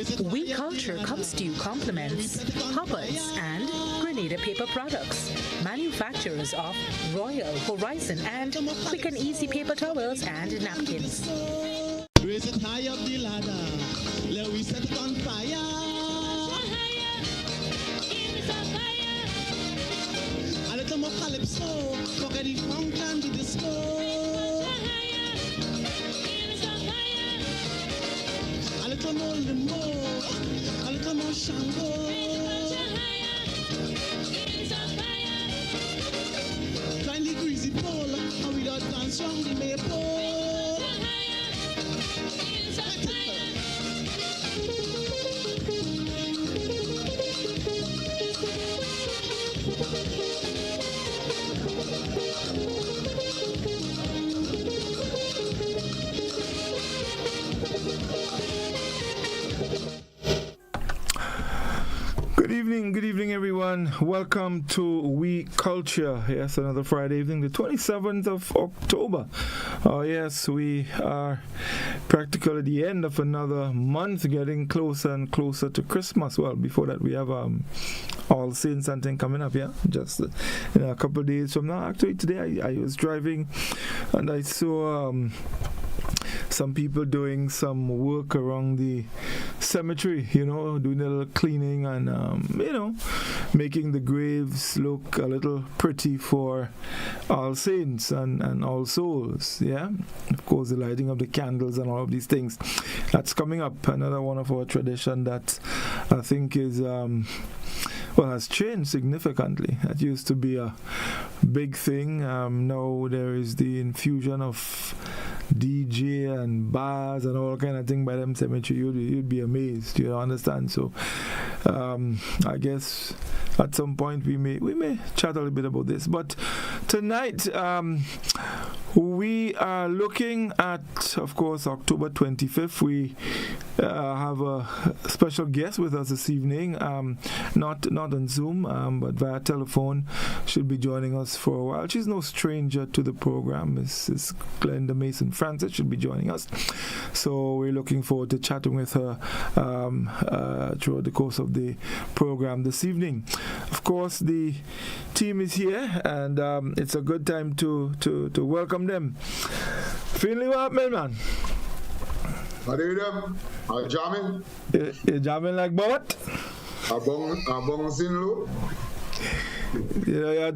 Oui Culture comes to you compliments Hoppers and Grenada Paper Products, manufacturers of Royal, Horizon, and Quick and Easy paper towels and napkins. Raise it high up the ladder, let we set it on fire. A little more calypso, forget the funk and the disco. A little more limbo, a little more shango. Find the greasy pole, and we don't dance from the maple. Good evening, everyone. Welcome to Oui Culture. Yes, another Friday evening, the 27th of October. Yes, we are practically at the end of another month, getting closer and closer to Christmas. Well, before that, we have All Saints and thing coming up, yeah? Just in a couple of days from now. Actually, today I was driving and I saw some people doing some work around the cemetery, doing a little cleaning and, making the graves look a little pretty for All Saints and All Souls, yeah? Of course, the lighting of the candles and all of these things. That's coming up, another one of our tradition that I think is has changed significantly. That used to be a big thing. Now there is the infusion of DJ and bars and all kind of thing by them cemetery. You'd be amazed. You understand? So I guess at some point we may chat a little bit about this. But tonight we are looking at, of course, October 25th. We have a special guest with us this evening. Not on Zoom, but via telephone. She'll be joining us for a while. She's no stranger to the program. Mrs. Glenda Mason Francis should be joining us. So we're looking forward to chatting with her throughout the course of the program this evening. Of course, the team is here, and it's a good time to welcome them. Finley, what happened, man? How do you do? I'm jamming. You're jamming like what? I'm bouncing low. You had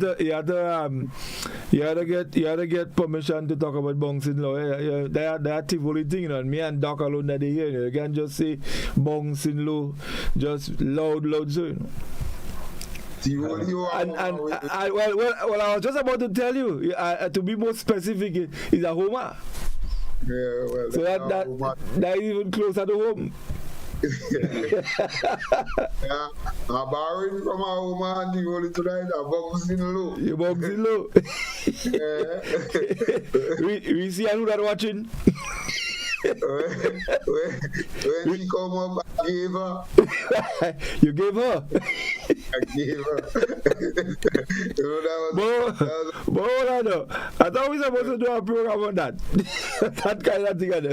to get permission to talk about bouncing low. That Tivoli thing, and me and Doc alone that they hear. You can't just say bouncing low, just loud, so. I was just about to tell you, to be more specific, is a Homer. Yeah, well, so that is even closer to home. Yeah, I'm borrowing from our woman the only tonight. I'm bouncing low. You're bouncing low. Yeah. Reece, I know that watching. when she come up, I gave her. You gave her? I gave her. I thought we were supposed to do a program on that. That kind of thing. That's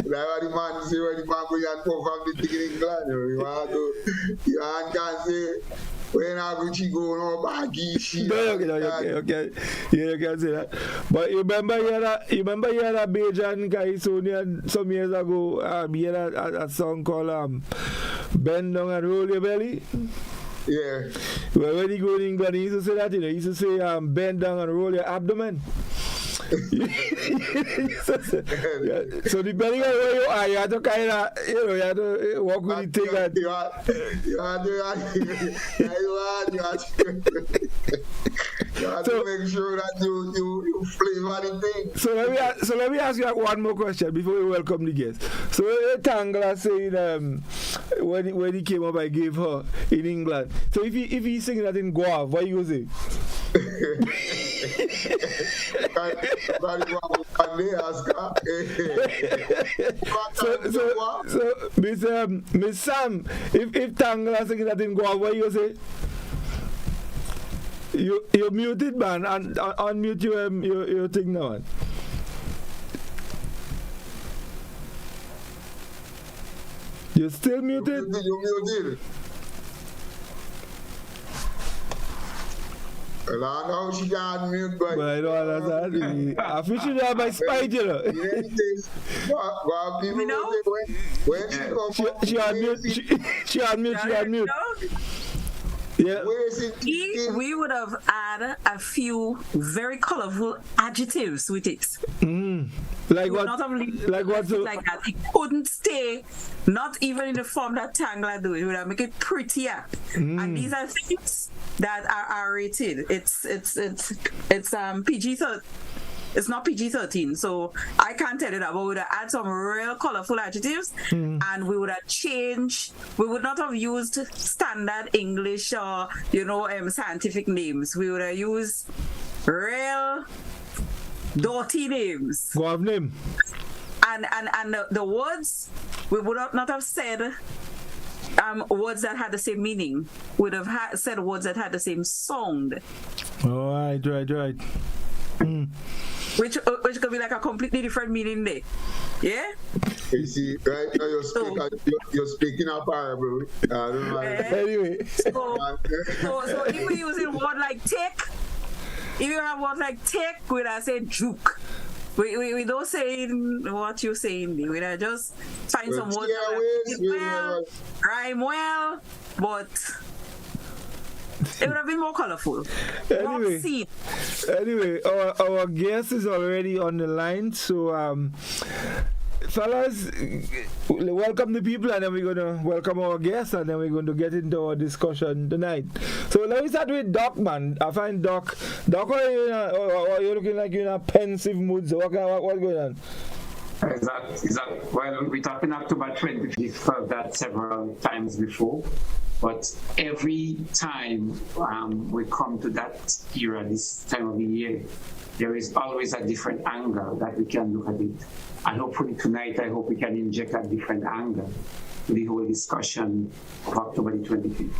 what the man say when the man goes and perform the thing in England. You can't say, when I go to go no baggy shit. Okay. Yeah, you can say that. But you remember you had a Bajan guy some years ago, he had a song called Bend Down and Roll Your Belly? Yeah. Well, when he go in England, he used to say that, he used to say bend down and roll your abdomen. So depending on where you are, you have to kind of, you have to walk with the thing. You have to make sure that you flavor the thing. So let me ask you one more question before we welcome the guest. So Tangla saying when he came up, I gave her in England. So if he sing that in Guav, what you say? So Miss Sam, if Tangla sing that in Guav, what you say? You're muted, man, and unmute your thing now. You're still muted? You muted. Well, I know she got mute, but I don't understand. I feel she have my spite, you know. In any case, well, people when she come she had mute. Yeah. We would have added a few very colorful adjectives with it. Like what? Like what? Like that. It couldn't stay, not even in the form that Tangla do. It would have make it prettier. And these are things that are R-rated. It's PG-13. It's not PG-13, so I can't tell you that, but we would have added some real colorful adjectives, and we would have changed. We would not have used standard English or scientific names. We would have used real dirty names. Go have name. And the words, we would not have said words that had the same meaning. We would have said words that had the same sound. All right. Which could be like a completely different meaning there. Yeah? You see, right now you're speaking a parable. I don't know. Anyway. So if we're using word like take, if you have word like take, we'd have say juke. We don't say what you're saying. We'd have just find some words that rhyme well, but it would have been more colorful. Anyway, our guest is already on the line, so fellas, welcome the people, and then we're going to welcome our guests, and then we're going to get into our discussion tonight. So let me start with Doc, man. I find Doc, are you looking like you're in a pensive mood? So what's going on? Exactly. Well, we talked in October 25th of that several times before, but every time we come to that era, this time of the year, there is always a different angle that we can look at it. And hopefully tonight, I hope we can inject a different angle to the whole discussion of October the 25th.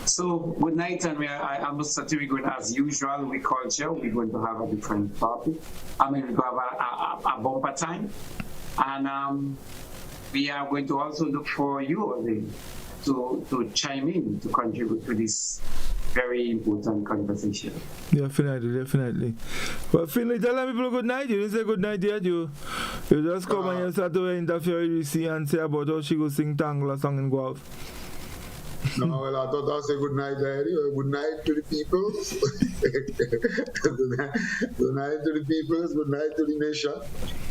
So, good night, and I'm certainly going, as usual, We Culture. We're going to have a different topic. We're going to have a bumper time. And we are going to also look for you to chime in, to contribute to this very important conversation. Definitely. Well, Finley, tell people good night. You didn't say good night yet. You just come and you start to interfere with Reece and say about how she go sing Tangla song and go off. No, well, I thought I'd say good night anyway. Good night to the people. Good night to the people. Good night to the nation.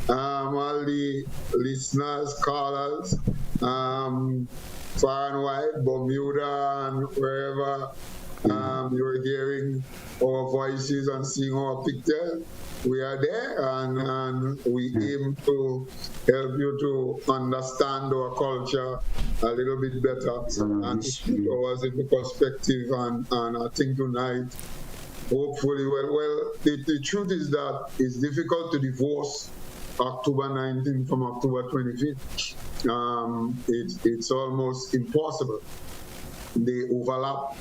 All the listeners, callers, far and wide, Bermuda and wherever you're hearing our voices and seeing our pictures. We are there, and we aim to help you to understand our culture a little bit better and to put ours into perspective. And I think tonight, hopefully, well, the truth is that it's difficult to divorce October 19th from October 25th. It's almost impossible. They overlap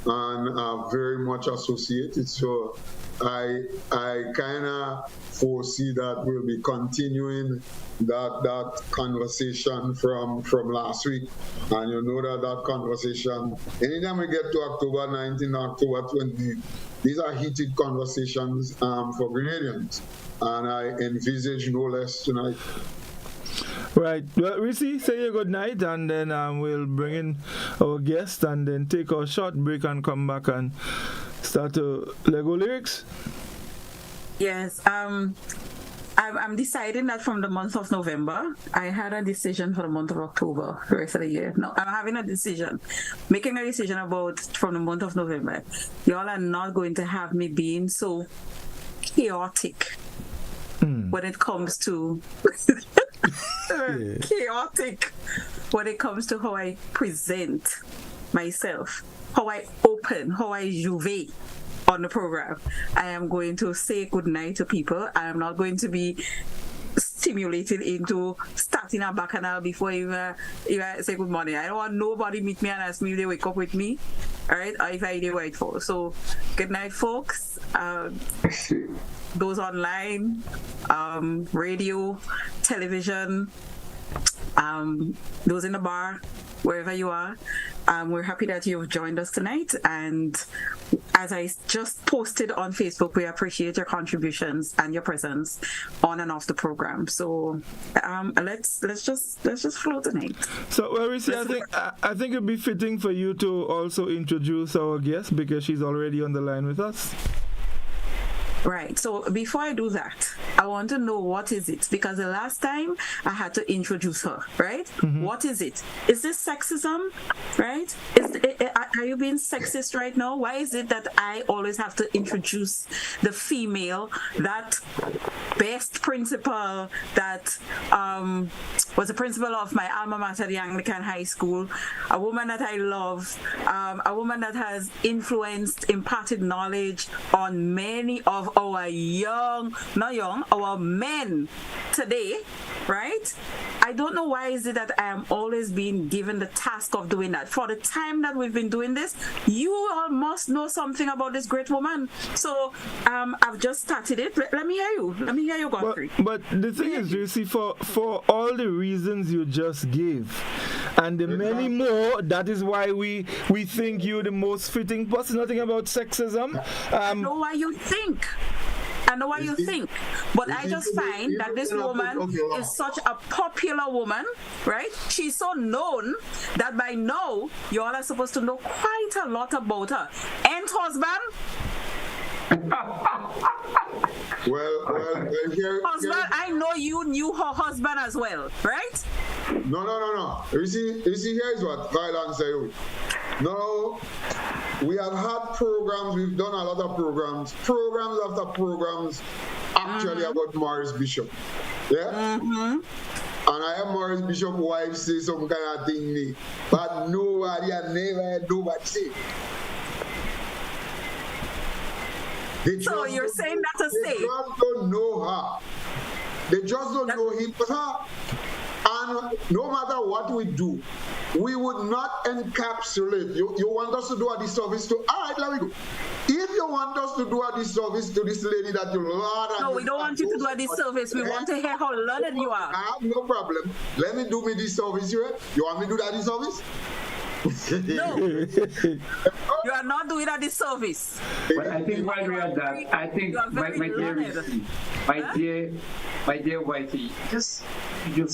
and are very much associated. So I kind of foresee that we'll be continuing that conversation from last week. And you know that conversation, anytime we get to October 19, October 20, these are heated conversations for Grenadians. And I envisage no less tonight. Right. Well, Reece, say your good night, and then we'll bring in our guest and then take our short break and come back and start to Lego lyrics. Yes. I'm deciding that from the month of November, I had a decision for the month of October, the rest of the year. No, I'm having making a decision about from the month of November. Y'all are not going to have me being so chaotic when it comes to chaotic when it comes to how I present myself, how I open, how I juve on the program. I am going to say good night to people. I am not going to be stimulated into starting a bacchanal before I say good morning. I don't want nobody meet me and ask me if they wake up with me. All right, or if I did wait for. So good night, folks. Those online, radio, television, those in the bar, wherever you are, we're happy that you've joined us tonight. And as I just posted on Facebook, we appreciate your contributions and your presence on and off the program. So let's just flow tonight. So, well, Reece, I think it'd be fitting for you to also introduce our guest because she's already on the line with us. Right. So before I do that, I want to know what is it? Because the last time I had to introduce her, right? Mm-hmm. What is it? Is this sexism, right? Are you being sexist right now? Why is it that I always have to introduce the female, that best principal that was the principal of my alma mater, the Anglican High School, a woman that I love, a woman that has influenced, imparted knowledge on many of our our men today, right? I don't know why is it that I am always being given the task of doing that. For the time that we've been doing this, you all must know something about this great woman. So I've just started it. Let me hear you. Let me hear you, Godfrey. But the thing is, you see, for all the reasons you just gave, and the many more, that is why we think you're the most fitting person. Nothing about sexism. I know why you think. But I just find that this woman is such a popular woman, right? She's so known that by now you all are supposed to know quite a lot about her. And husband? Well, husband, I know you knew her husband as well, right? No. You see, here's what violence say. No, we have had programs, we've done a lot of programs after programs, actually about Morris Bishop. Yeah? Mm-hmm. And I have Morris Bishop wife say some kind of thing, but nobody, I never had nobody say. So you're saying that to say? They just don't know her. They just don't know him but her. And no matter what we do, we would not encapsulate. You want us to do a disservice to? All right, let me go. If you want us to do a disservice to this lady that you love, no, we don't want you to do a disservice. We want to hear how learned you are. I have no problem. Let me do me disservice here. You want me to do that disservice? No, you are not doing a disservice. But I think while we are that, I think my dear wifey, just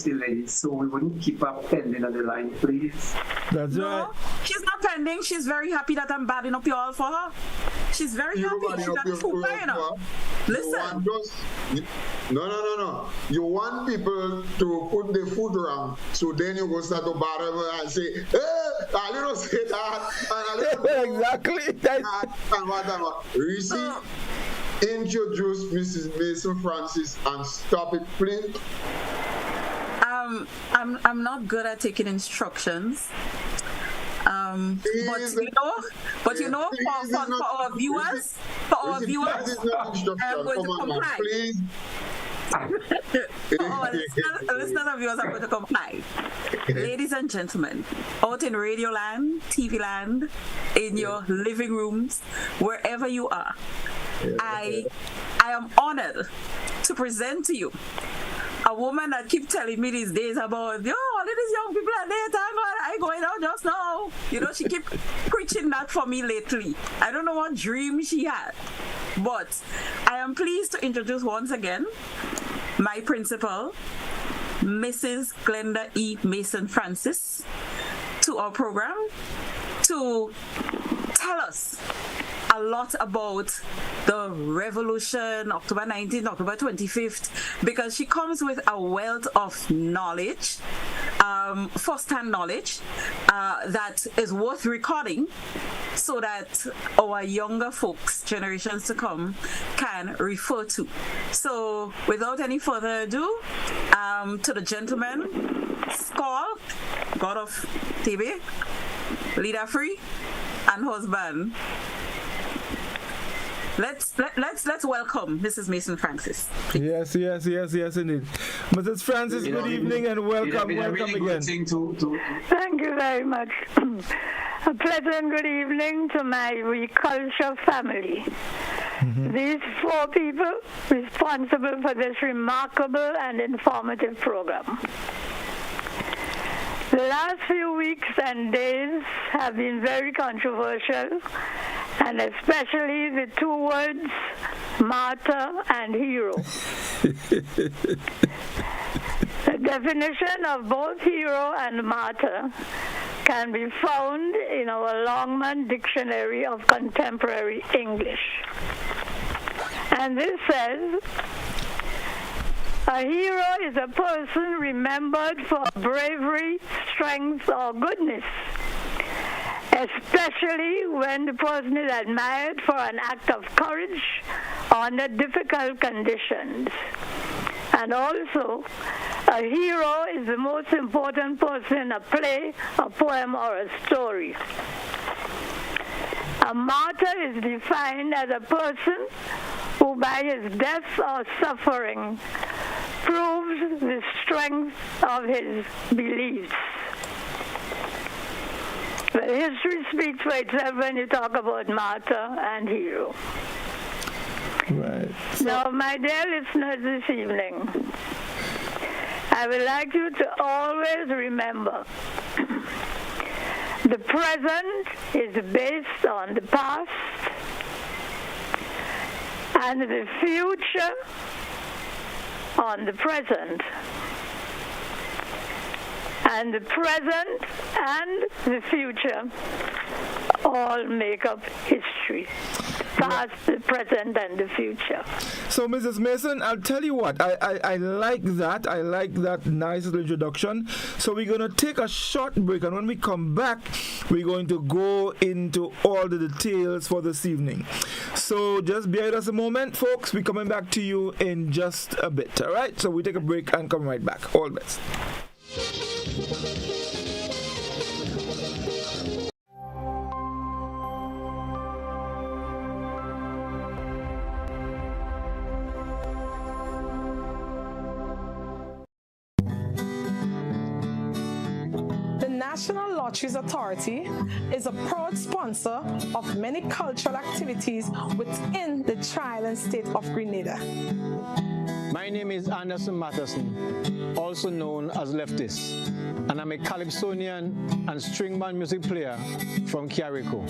the lady, so we wouldn't keep her pending on the line, please. That's right. She's not pending. She's very happy that I'm badding up you all for her. She's very happy. She's not too bad. Listen. No. You want people to put the foot around, so then you go start to bother her and say, hey, a little say that, and a little exactly. And whatever. Reece, introduce Mrs. Mason Francis and stop it, please. I'm not good at taking instructions. But you know, for our viewers, I'm going to comply. Please. Listeners and viewers, I'm going to comply. Ladies and gentlemen, out in radio land, TV land, in your living rooms, wherever you are, I am honored to present to you a woman that keeps telling me these days about, all of these young people at daytime, I going out just now. You know, she keep preaching that for me lately. I don't know what dream she had. But I am pleased to introduce once again my principal, Mrs. Glenda E. Mason Francis, to our program to tell us a lot about the revolution, October 19th, October 25th, because she comes with a wealth of knowledge, first-hand knowledge, that is worth recording so that our younger folks, generations to come, can refer to. So without any further ado, to the gentleman, Skull, God of TV, Leader Free, and husband, Let's welcome Mrs. Mason Francis. Yes, indeed. Mrs. Francis, good evening and welcome again. Thank you very much. A pleasant good evening to my Oui Culture family. Mm-hmm. These 4 people responsible for this remarkable and informative program. The last few weeks and days have been very controversial, and especially the two words, martyr and hero. The definition of both hero and martyr can be found in our Longman Dictionary of Contemporary English. And this says, a hero is a person remembered for bravery, strength, or goodness, especially when the person is admired for an act of courage under difficult conditions. And also, a hero is the most important person in a play, a poem, or a story. A martyr is defined as a person who by his death or suffering proves the strength of his beliefs. But history speaks for itself when you talk about martyr and hero. Right. Now, my dear listeners, this evening, I would like you to always remember the present is based on the past, and the future on the present. And the present and the future all make up history. Past, the present, and the future. So, Mrs. Mason, I'll tell you what, I like that. I like that nice little introduction. So we're going to take a short break, and when we come back, we're going to go into all the details for this evening. So just bear with us a moment, folks. We're coming back to you in just a bit, all right? So we take a break and come right back. All the best. National Lotteries Authority is a proud sponsor of many cultural activities within the trial state of Grenada. My name is Anderson Matheson, also known as Leftist, and I'm a calypsonian and string band music player from Carrico.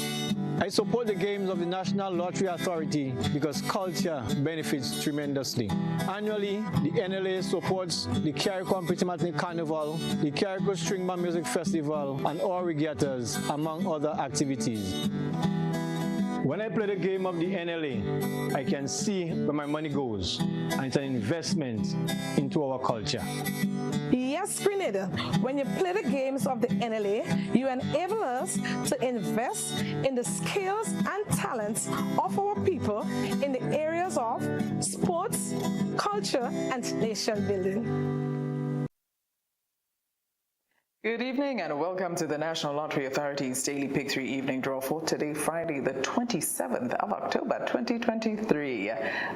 I support the games of the National Lottery Authority because culture benefits tremendously. Annually, the NLA supports the Carrico and Pittimatney Carnival, the Carrico String Band Music Festival, and all regattas, among other activities. When I play the game of the NLA, I can see where my money goes, and it's an investment into our culture. Yes, Grenada, when you play the games of the NLA, you enable us to invest in the skills and talents of our people in the areas of sports, culture, and nation building. Good evening and welcome to the National Lottery Authority's Daily Pick 3 Evening Draw for today, Friday, the 27th of October, 2023.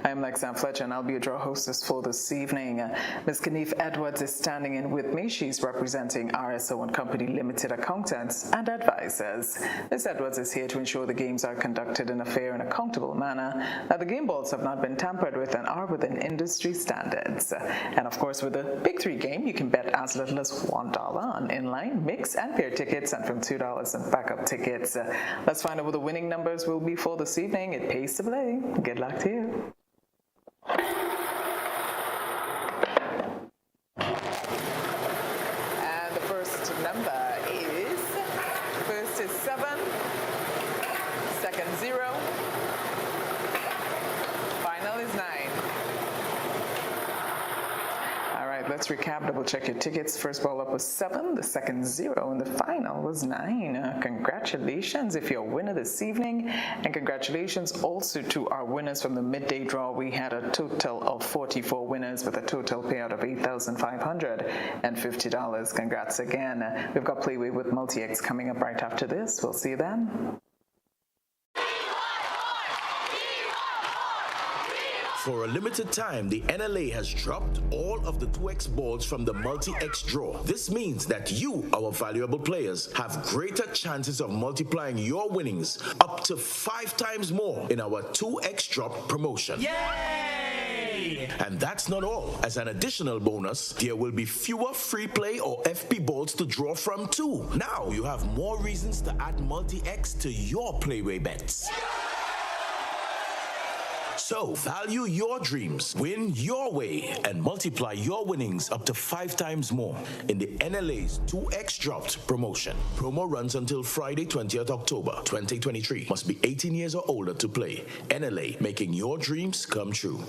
I'm Lexanne Fletcher and I'll be your draw hostess for this evening. Ms. Kanife Edwards is standing in with me. She's representing RSO & Company Limited Accountants and Advisors. Ms. Edwards is here to ensure the games are conducted in a fair and accountable manner, that the game balls have not been tampered with and are within industry standards. And of course, with the Pick 3 game, you can bet as little as $1 on inline, mix, and pair tickets, and from $2 on backup tickets. Let's find out what the winning numbers will be for this evening. It pays to play. Good luck to you. And the first number is, first is 7, second 0, final is 9. Let's recap, double check your tickets. First ball up was 7, the second 0, and the final was 9. Congratulations if you're a winner this evening, and congratulations also to our winners from the midday draw. We had a total of 44 winners with a total payout of $8,550. Congrats again. We've got Playway with Multi-X coming up right after this. We'll see you then. For a limited time, the NLA has dropped all of the 2X balls from the Multi-X draw. This means that you, our valuable players, have greater chances of multiplying your winnings up to 5 times more in our 2X drop promotion. Yay! And that's not all. As an additional bonus, there will be fewer free play or FP balls to draw from too. Now you have more reasons to add multi-X to your Playway bets. So, value your dreams, win your way, and multiply your winnings up to 5 times more in the NLA's 2X Dropped promotion. Promo runs until Friday, 20th October, 2023. Must be 18 years or older to play. NLA, making your dreams come true.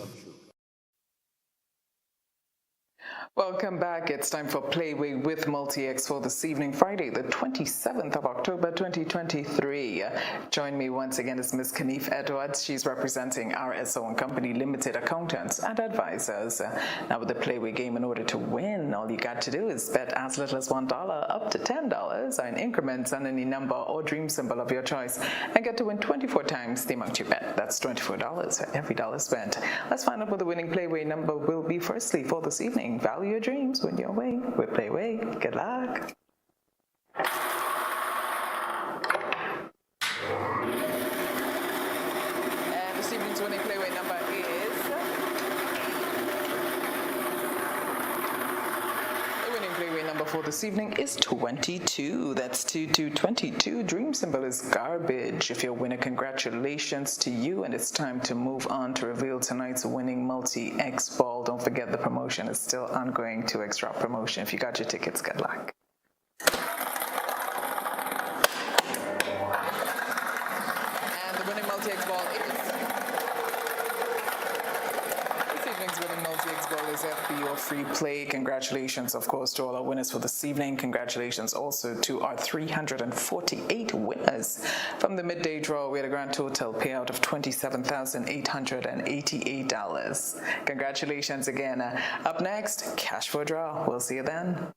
Welcome back. It's time for Playway with Multi-X for this evening, Friday, the 27th of October, 2023. Join me once again is Ms. Kanife Edwards. She's representing RSO and Company Limited Accountants and Advisors. Now with the Playway game, in order to win, all you got to do is bet as little as $1 up to $10 in increments on any number or dream symbol of your choice and get to win 24 times the amount you bet. That's $24 for every dollar spent. Let's find out what the winning Playway number will be firstly for this evening. Value your dreams, win your way with Playway. Good luck. And this evening's winning Playway number is... The winning Playway number for this evening is 22. That's 2222. Dream symbol is garbage. If you're a winner, congratulations to you. And it's time to move on to reveal tonight's winning multi-X ball. Don't forget the promotion is still ongoing, 2X Drop promotion. If you got your tickets, good luck. And the winning multi-X ball is... This evening's winning multi-X ball is FB or free play. Congratulations, of course, to all our winners for this evening. Congratulations also to our 348 winners. From the midday draw, we had a grand total payout of $27,888. Congratulations again. Up next, cash for a draw. We'll see you then.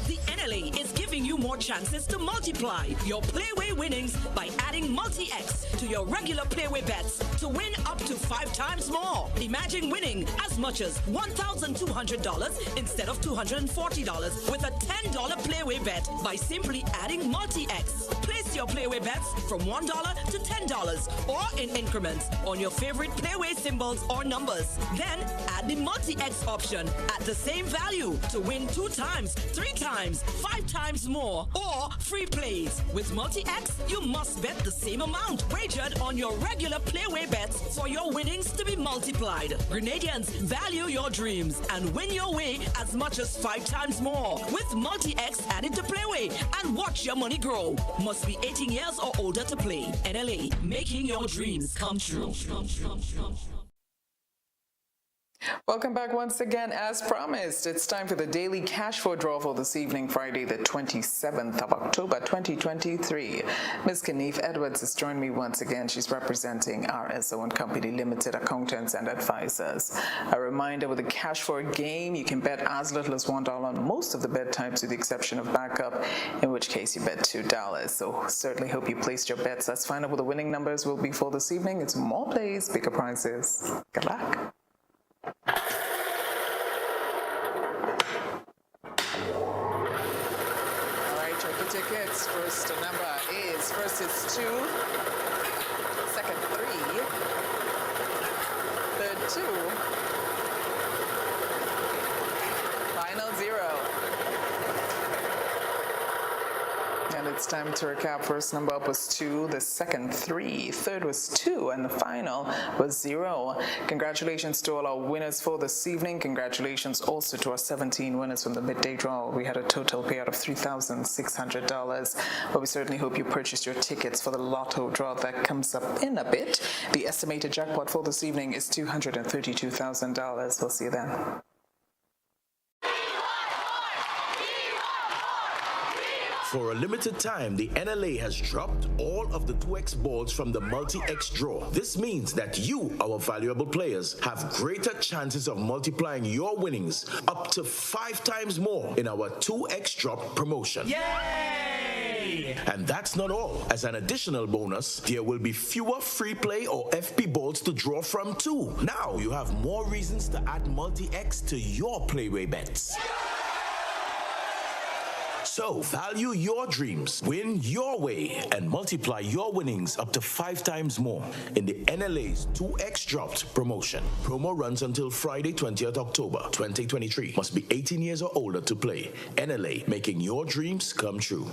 The NLA is giving you more chances to multiply your Playway winnings by adding multi-X to your regular Playway bets to win up to 5 times more. Imagine winning as much as $1,200 instead of $240 with a $10 Playway bet by simply adding multi-X. Place your Playway bets from $1 to $10 or in increments on your favorite Playway symbols or numbers. Then add the multi-X option at the same value to win 2 times, 3 times, 5 times more, or free plays. With multi-X, you must bet the same amount wagered on your regular Playway bets for your winnings to be multiplied. Grenadians, value your dreams and win your way as much as 5 times more. With multi-X added to Playway and watch your money grow. Must be 18 years or older to play. NLA, making your dreams come true. Welcome back once again. As promised, it's time for the daily cash for draw for this evening, Friday, the 27th of October, 2023. Ms. Kanife Edwards has joined me once again. She's representing RSO and Company Limited Accountants and Advisors. A reminder, with the cash for a game, you can bet as little as $1 on most of the bet types with the exception of backup, in which case you bet $2. So certainly hope you placed your bets. Let's find out what the winning numbers will be for this evening. It's more plays, bigger prizes. Good luck. All right, check your tickets. First is 2, second 3, third 2, final 0. And it's time to recap. First number up was 2, the second 3, third was 2, and the final was 0. Congratulations to all our winners for this evening. Congratulations also to our 17 winners from the midday draw. We had a total payout of $3,600. But we certainly hope you purchased your tickets for the lotto draw that comes up in a bit. The estimated jackpot for this evening is $232,000. We'll see you then. For a limited time, the NLA has dropped all of the 2X balls from the multi-X draw. This means that you, our valuable players, have greater chances of multiplying your winnings up to 5 times more in our 2X drop promotion. Yay! And that's not all. As an additional bonus, there will be fewer free play or FP balls to draw from too. Now you have more reasons to add multi-X to your Playway bets. So value your dreams, win your way, and multiply your winnings up to 5 times more in the NLA's 2X Dropped promotion. Promo runs until Friday, 20th October 2023. Must be 18 years or older to play. NLA, making your dreams come true.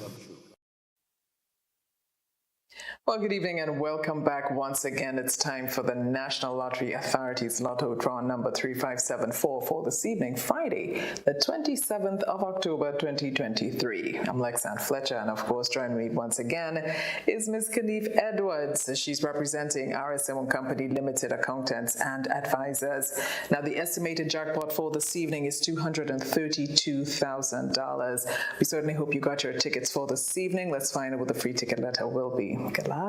Well, good evening and welcome back once again. It's time for the National Lottery Authority's Lotto Draw number 3574 for this evening, Friday, the 27th of October, 2023. I'm Lexanne Fletcher, and of course, joining me once again is Ms. Kanife Edwards. She's representing RSM Company Limited Accountants and Advisors. Now, the estimated jackpot for this evening is $232,000. We certainly hope you got your tickets for this evening. Let's find out what the free ticket letter will be. Good luck. This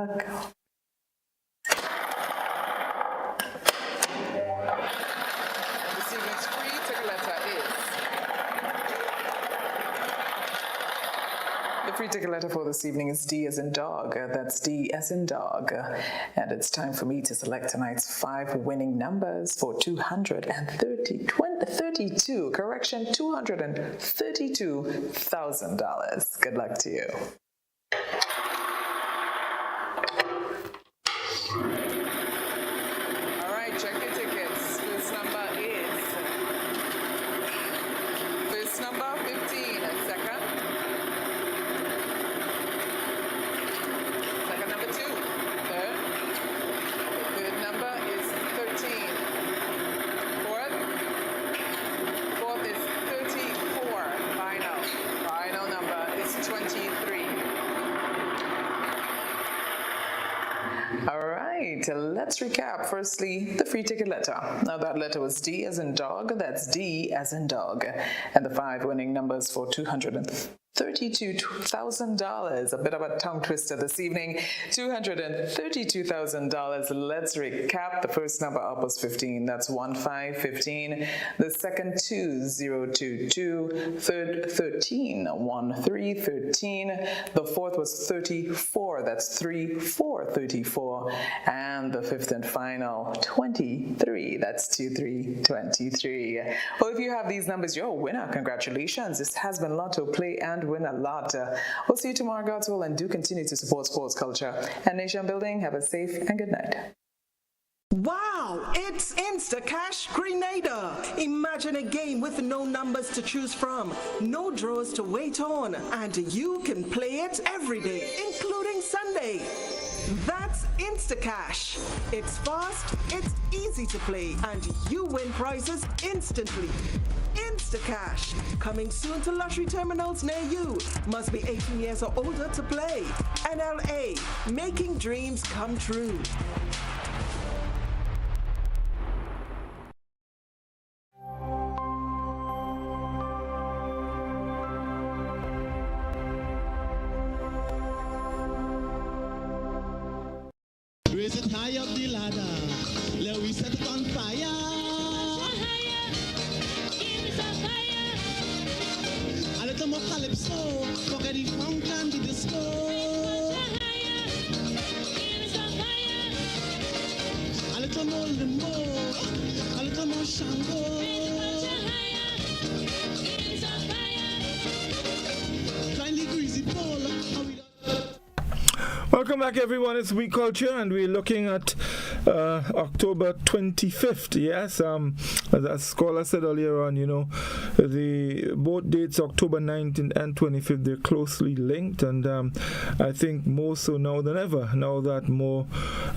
evening's free ticket letter is... The free ticket letter for this evening is D as in dog. That's D as in dog. And it's time for me to select tonight's 5 winning numbers for $232,000. Good luck to you. All right, check your tickets. First number is 15. Second number 2. Third number is 13. Fourth is 34. Final number is 23. All right, let's recap. Firstly, the free ticket letter. Now that letter was D as in dog. That's D as in dog. And the 5 winning numbers for $232,000. A bit of a tongue twister this evening. $232,000. Let's recap. The first number up was 15. That's 1515. The second 2022. Third 13. 1313. The fourth was 34. That's 3434. And the fifth and final 23. That's 2323. Well, if you have these numbers, you're a winner. Congratulations. This has been Lotto Play and Win a Lot. We'll see you tomorrow, God's will, and do continue to support sports culture and nation building. Have a safe and good night. Wow, it's Instacash Grenada. Imagine a game with no numbers to choose from, no draws to wait on, and you can play it every day, including Sunday. That's Instacash. It's fast, it's easy to play, and you win prizes instantly. Instacash, coming soon to lottery terminals near you. Must be 18 years or older to play. NLA, making dreams come true. Raise it high up the ladder. Let we set it on fire. A little more calypso. Forget the funk and the disco. A little more limbo. A little more shango. Find the greasy pole. Welcome back, everyone. It's We Culture, and we're looking at October 25th. Yes, as Scholar said earlier on, the both dates, October 19th and 25th, they're closely linked, and I think more so now than ever, now that more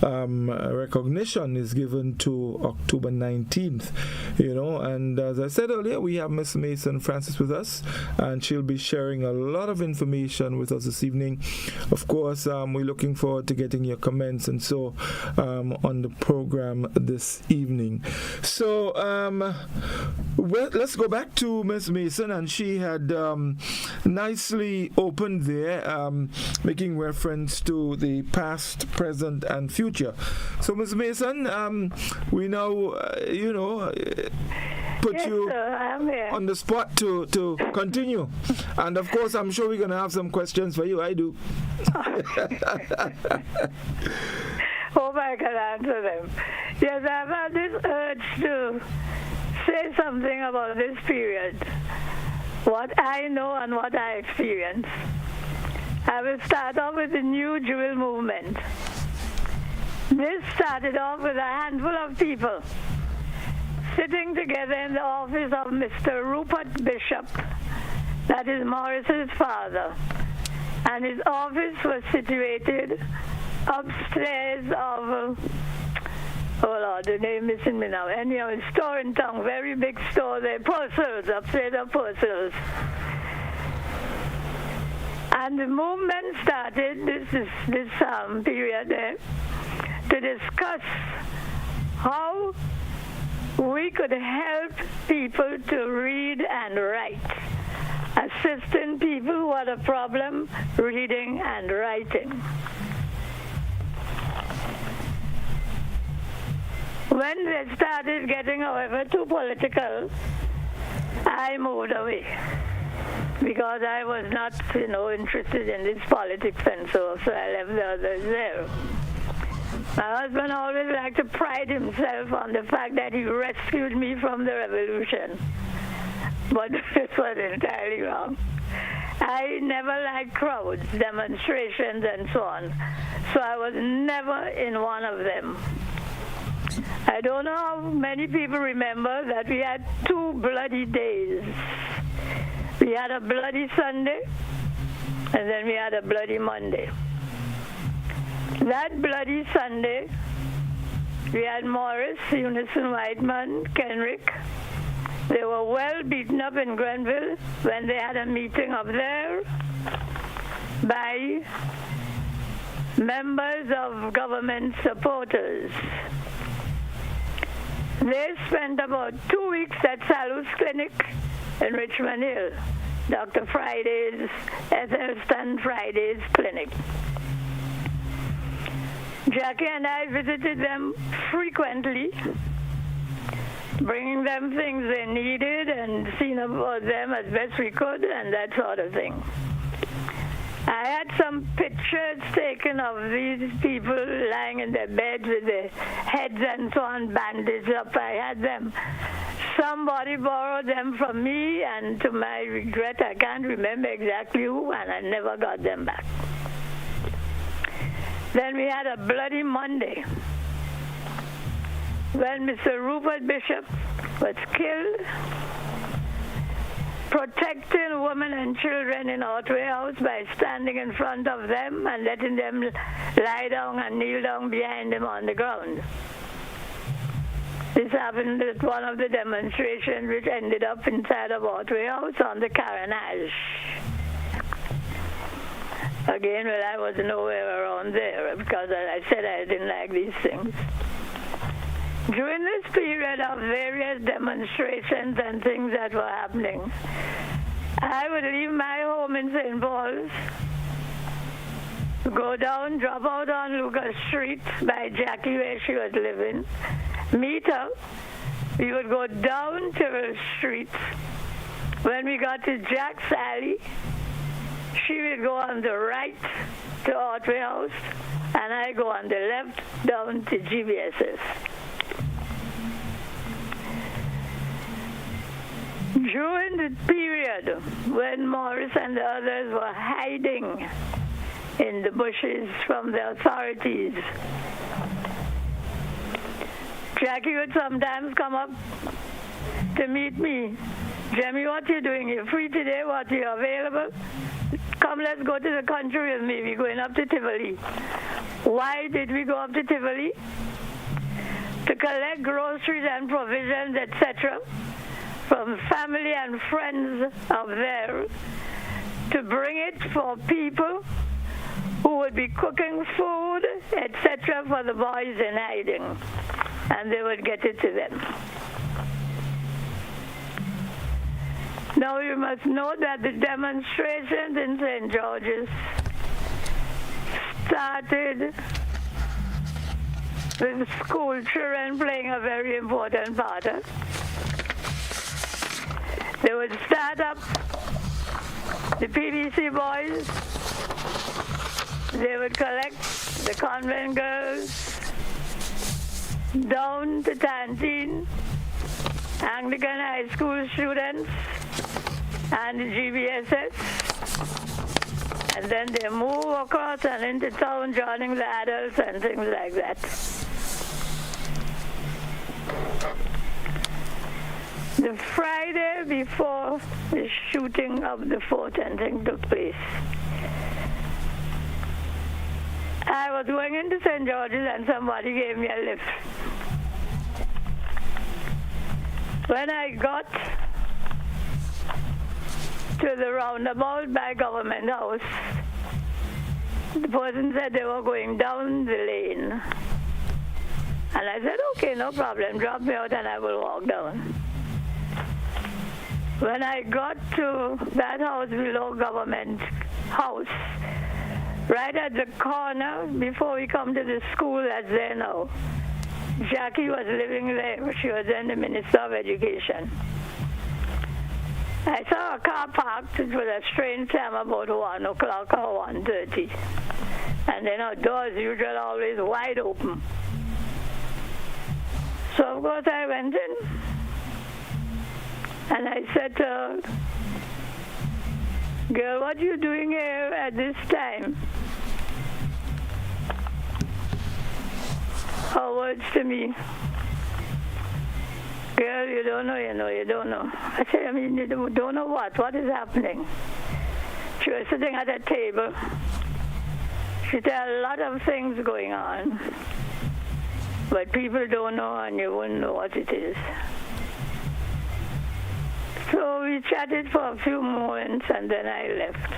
recognition is given to October 19th, and as I said earlier, we have Miss Mason Francis with us, and she'll be sharing a lot of information with us this evening. Of course, we're looking forward to getting your comments and so on the program this evening. So let's go back to Miss Mason, and she had nicely opened there, making reference to the past, present, and future. So Miss Mason, we now put you on the spot to continue, and of course I'm sure we're going to have some questions for you. I do. Hope I can answer them. Yes, I've had this urge to say something about this period. what I know and what I experience. I will start off with the New Jewel movement. This started off with a handful of people sitting together in the office of Mr. Rupert Bishop, that is Morris's father, and his office was situated upstairs of, oh Lord, the name is missing me now. Anyhow, a store in town, very big store there, Purcell's, upstairs of Purcell's. And the movement started, this period there, to discuss how we could help people to read and write, assisting people who had a problem reading and writing. When they started getting, however, too political, I moved away because I was not, interested in this politics and so I left the others there. My husband always liked to pride himself on the fact that he rescued me from the revolution. But this was entirely wrong. I never liked crowds, demonstrations, and so on. So I was never in one of them. I don't know how many people remember that we had 2 bloody days. We had a bloody Sunday, and then we had a bloody Monday. That bloody Sunday, we had Morris, Unison Whiteman, Kenrick. They were well beaten up in Grenville when they had a meeting up there by members of government supporters. They spent about 2 weeks at Salus Clinic in Richmond Hill, Dr. Friday's, Ethelston Friday's clinic. Jackie and I visited them frequently, bringing them things they needed and seeing about them as best we could and that sort of thing. I had some pictures taken of these people lying in their beds with their heads and so on bandaged up. I had them. Somebody borrowed them from me, and to my regret, I can't remember exactly who, and I never got them back. Then we had a bloody Monday when Mr. Rupert Bishop was killed, protecting women and children in Otway House by standing in front of them and letting them lie down and kneel down behind him on the ground. This happened at one of the demonstrations which ended up inside of Otway House on the Carenage. Again, well, I was nowhere around there because I said I didn't like these things. During this period of various demonstrations and things that were happening, I would leave my home in St. Paul's, go down, drop out on Lucas Street by Jackie where she was living, meet her. We would go down Tyrrell Street. When we got to Jack's Alley, she would go on the right to Otway House, and I go on the left down to GBSS. During the period when Morris and the others were hiding in the bushes from the authorities, Jackie would sometimes come up to meet me. Jemmy, what are you doing? You're free today? What, are you available? Come, let's go to the country with me. We're going up to Tivoli. Why did we go up to Tivoli? To collect groceries and provisions, etc., from family and friends of theirs, to bring it for people who would be cooking food, etc., for the boys in hiding, and they would get it to them. Now you must know that the demonstrations in St. George's started with school children playing a very important part. They would start up the PVC boys, they would collect the convent girls down to Tantine, Anglican high school students, and the GBSS. And then they move across and into town, joining the adults and things like that. The Friday before the shooting of the fort and thing took place, I was going into St. George's and somebody gave me a lift. When I got to the roundabout by Government House, the person said they were going down the lane. And I said, okay, no problem, drop me out and I will walk down. When I got to that house below Government House, right at the corner before we come to the school that's there now, Jackie was living there. She was then the Minister of Education. I saw a car parked. It was a strange time, about 1 o'clock or 1:30. And then our doors usually always wide open. So of course I went in. And I said to her, girl, what are you doing here at this time? Her words to me, girl, you don't know, you don't know. I said, I mean, you don't know what? What is happening? She was sitting at a table. She said a lot of things going on, but people don't know and you wouldn't know what it is. So we chatted for a few moments and then I left.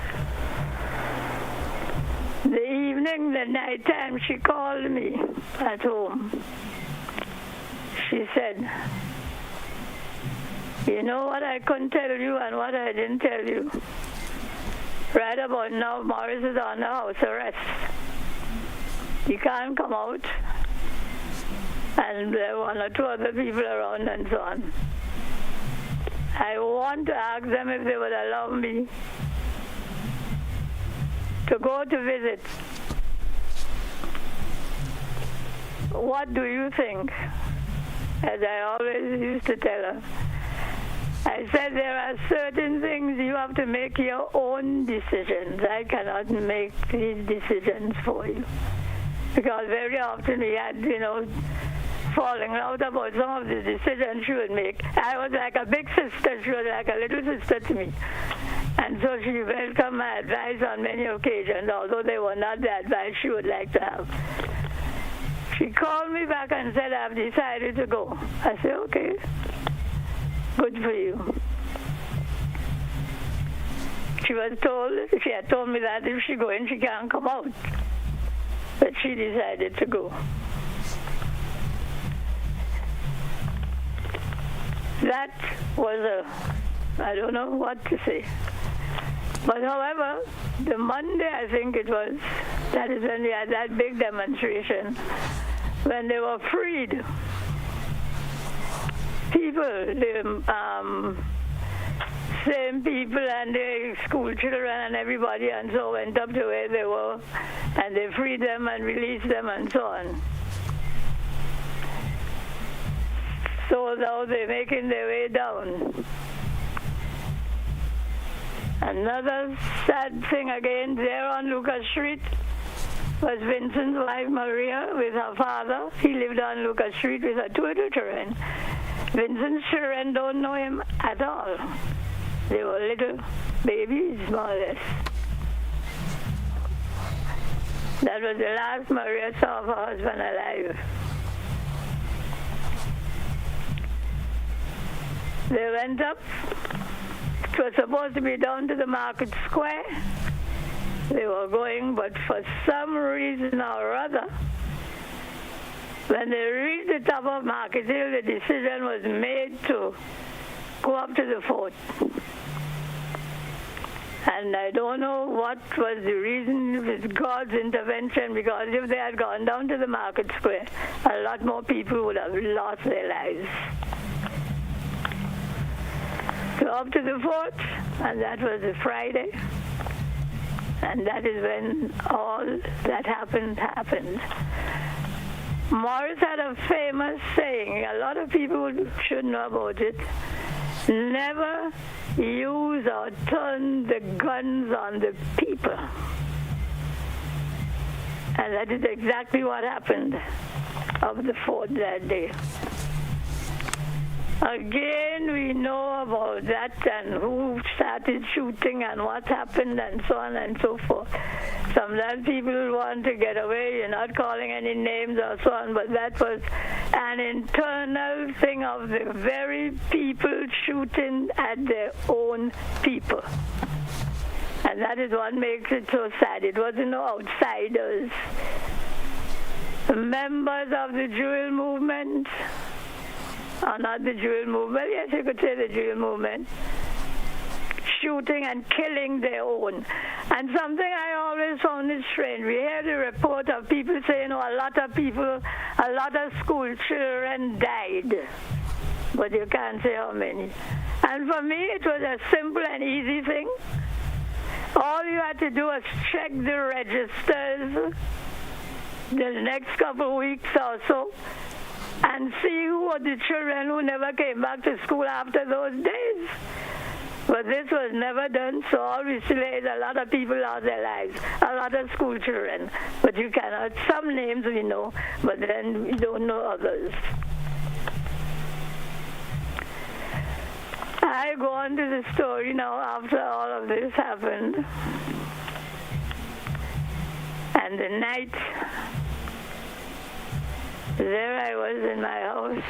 The evening, the night time, she called me at home. She said, you know what I couldn't tell you and what I didn't tell you? Right about now, Morris is under house arrest. He can't come out. And there are 1 or 2 other people around and so on. I want to ask them if they would allow me to go to visit. What do you think? As I always used to tell her. I said there are certain things you have to make your own decisions. I cannot make these decisions for you. Because very often we had, falling out about some of the decisions she would make. I was like a big sister. She was like a little sister to me. And so she welcomed my advice on many occasions, although they were not the advice she would like to have. She called me back and said, I've decided to go. I said, okay, good for you. She had told me that if she go in, she can't come out. But she decided to go. That was I don't know what to say. But however, the Monday, I think it was, that is when we had that big demonstration, when they were freed. People, the same people and the school children and everybody and so went up to where they were and they freed them and released them and so on. So now they're making their way down. Another sad thing again, there on Lucas Street was Vincent's wife Maria with her father. He lived on Lucas Street with her 2 little children. Vincent's children don't know him at all. They were little babies, more or less. That was the last Maria saw of her husband alive. They went up. It was supposed to be down to the market square. They were going, but for some reason or other, when they reached the top of Market Hill, the decision was made to go up to the fort. And I don't know what was the reason, if it's God's intervention, because if they had gone down to the market square, a lot more people would have lost their lives. So up to the fort, and that was a Friday. And that is when all that happened. Morris had a famous saying, a lot of people should know about it. Never use or turn the guns on the people. And that is exactly what happened of the 4th that day. Again, we know about that and who started shooting and what happened and so on and so forth. Sometimes people want to get away, you're not calling any names or so on, but that was an internal thing of the very people shooting at their own people. And that is what makes it so sad. It wasn't no outsiders. Members of the Jewel movement, or not the Jewel movement, yes, you could say the Jewel movement, shooting and killing their own. And something I always found is strange. We hear the report of people saying, a lot of people, a lot of school children died. But you can't say how many. And for me, it was a simple and easy thing. All you had to do was check the registers the next couple of weeks or so and see who were the children who never came back to school after those days. But this was never done, so all we see is a lot of people lost their lives, a lot of school children. But you cannot, some names we know, but then we don't know others. I go on to the story now after all of this happened. And the night, there I was in my house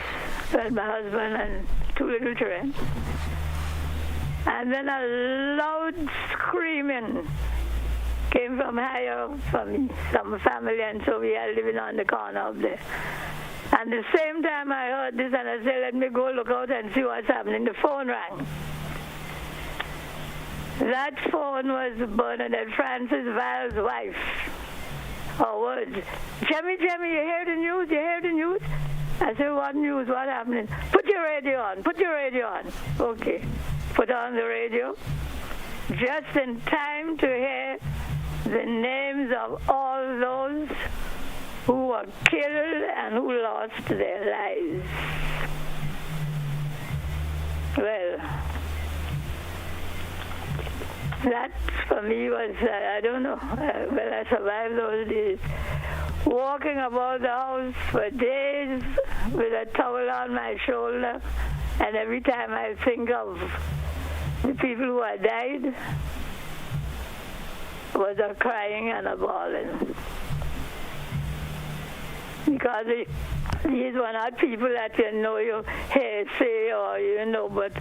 with my husband and 2 little children. And then a loud screaming came from higher from some family, and so we are living on the corner up there. And the same time I heard this, and I said, let me go look out and see what's happening. The phone rang. That phone was Bernadette Francis Val's wife. Her words, Jemmy, you hear the news? You hear the news? I said, what news? What happening? Put your radio on. Okay. Put on the radio. Just in time to hear the names of all those who were killed and who lost their lives. Well, that for me was, I don't know, well, I survived those days. Walking about the house for days with a towel on my shoulder, and every time I think of the people who had died, was a crying and a bawling. Because these were not people that you know you hear say or you know, but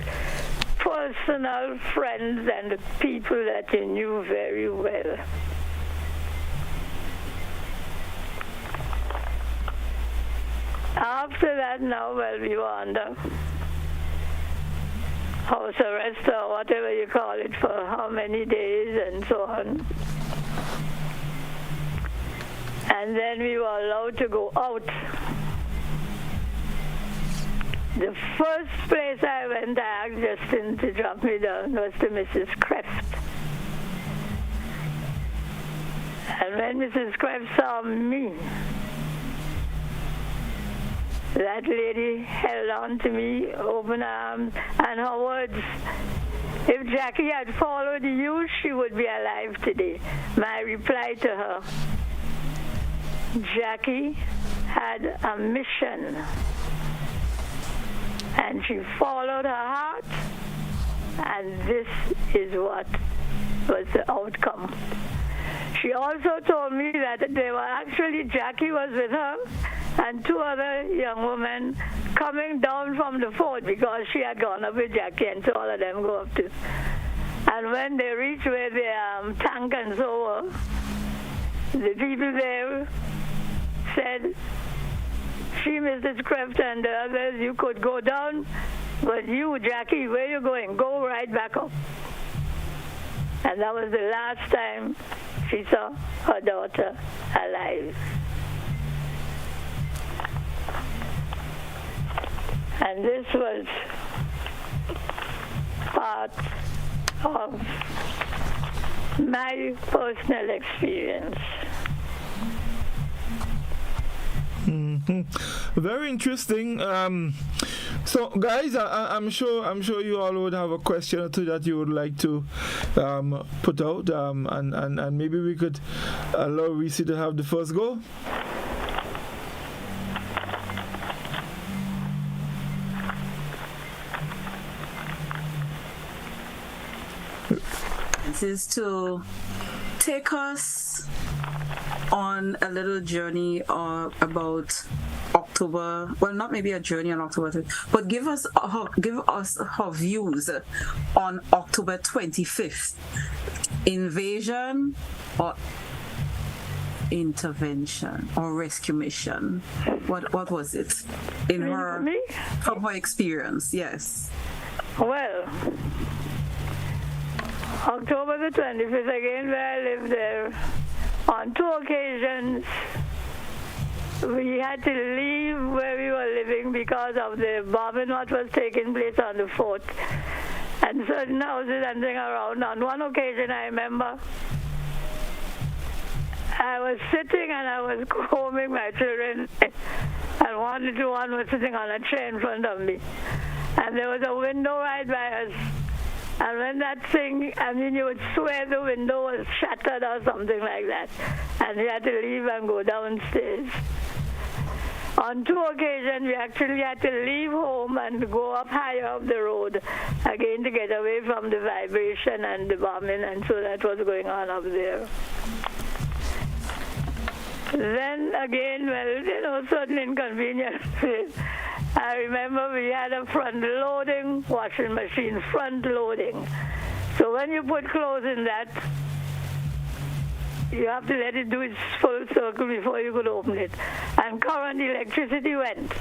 personal friends and people that you knew very well. After that now, well, we were under house arrest or whatever you call it for how many days and so on. And then we were allowed to go out. The first place I went, I asked Justin to drop me down, was to Mrs. Kreft. And when Mrs. Kreft saw me, that lady held on to me, open arms, and her words, if Jackie had followed you, she would be alive today. My reply to her, Jackie had a mission, and she followed her heart, and this is what was the outcome. She also told me that they were actually, Jackie was with her and 2 other young women coming down from the fort because she had gone up with Jackie, and so all of them go up to. And when they reached where the tank and so were, the people there said, she, Mrs. Kreft, and the others, you could go down, but you, Jackie, where you going? Go right back up. And that was the last time she saw her daughter alive. And this was part of my personal experience. Mm-hmm. Very interesting. So, guys, I'm sure you all would have a question or two that you would like to put out, and maybe we could allow Reece to have the first go. This is to take us on a little journey about October. Well, not maybe a journey on October, but give us her views on October 25th. Invasion or intervention or rescue mission? What was it in from her experience? Yes. Well, October the 25th, again, where I lived there, on 2 occasions, we had to leave where we were living because of the bombing that was taking place on the fort and certain houses and things around. On one occasion, I remember, I was sitting and I was combing my children, and one was sitting on a chair in front of me. And there was a window right by us. And when that thing, you would swear the window was shattered or something like that. And we had to leave and go downstairs. On 2 occasions, we actually had to leave home and go up higher up the road, again to get away from the vibration and the bombing, and so that was going on up there. Then again, certain inconveniences. I remember we had a front-loading washing machine, front-loading. So when you put clothes in that, you have to let it do its full circle before you could open it. And current electricity went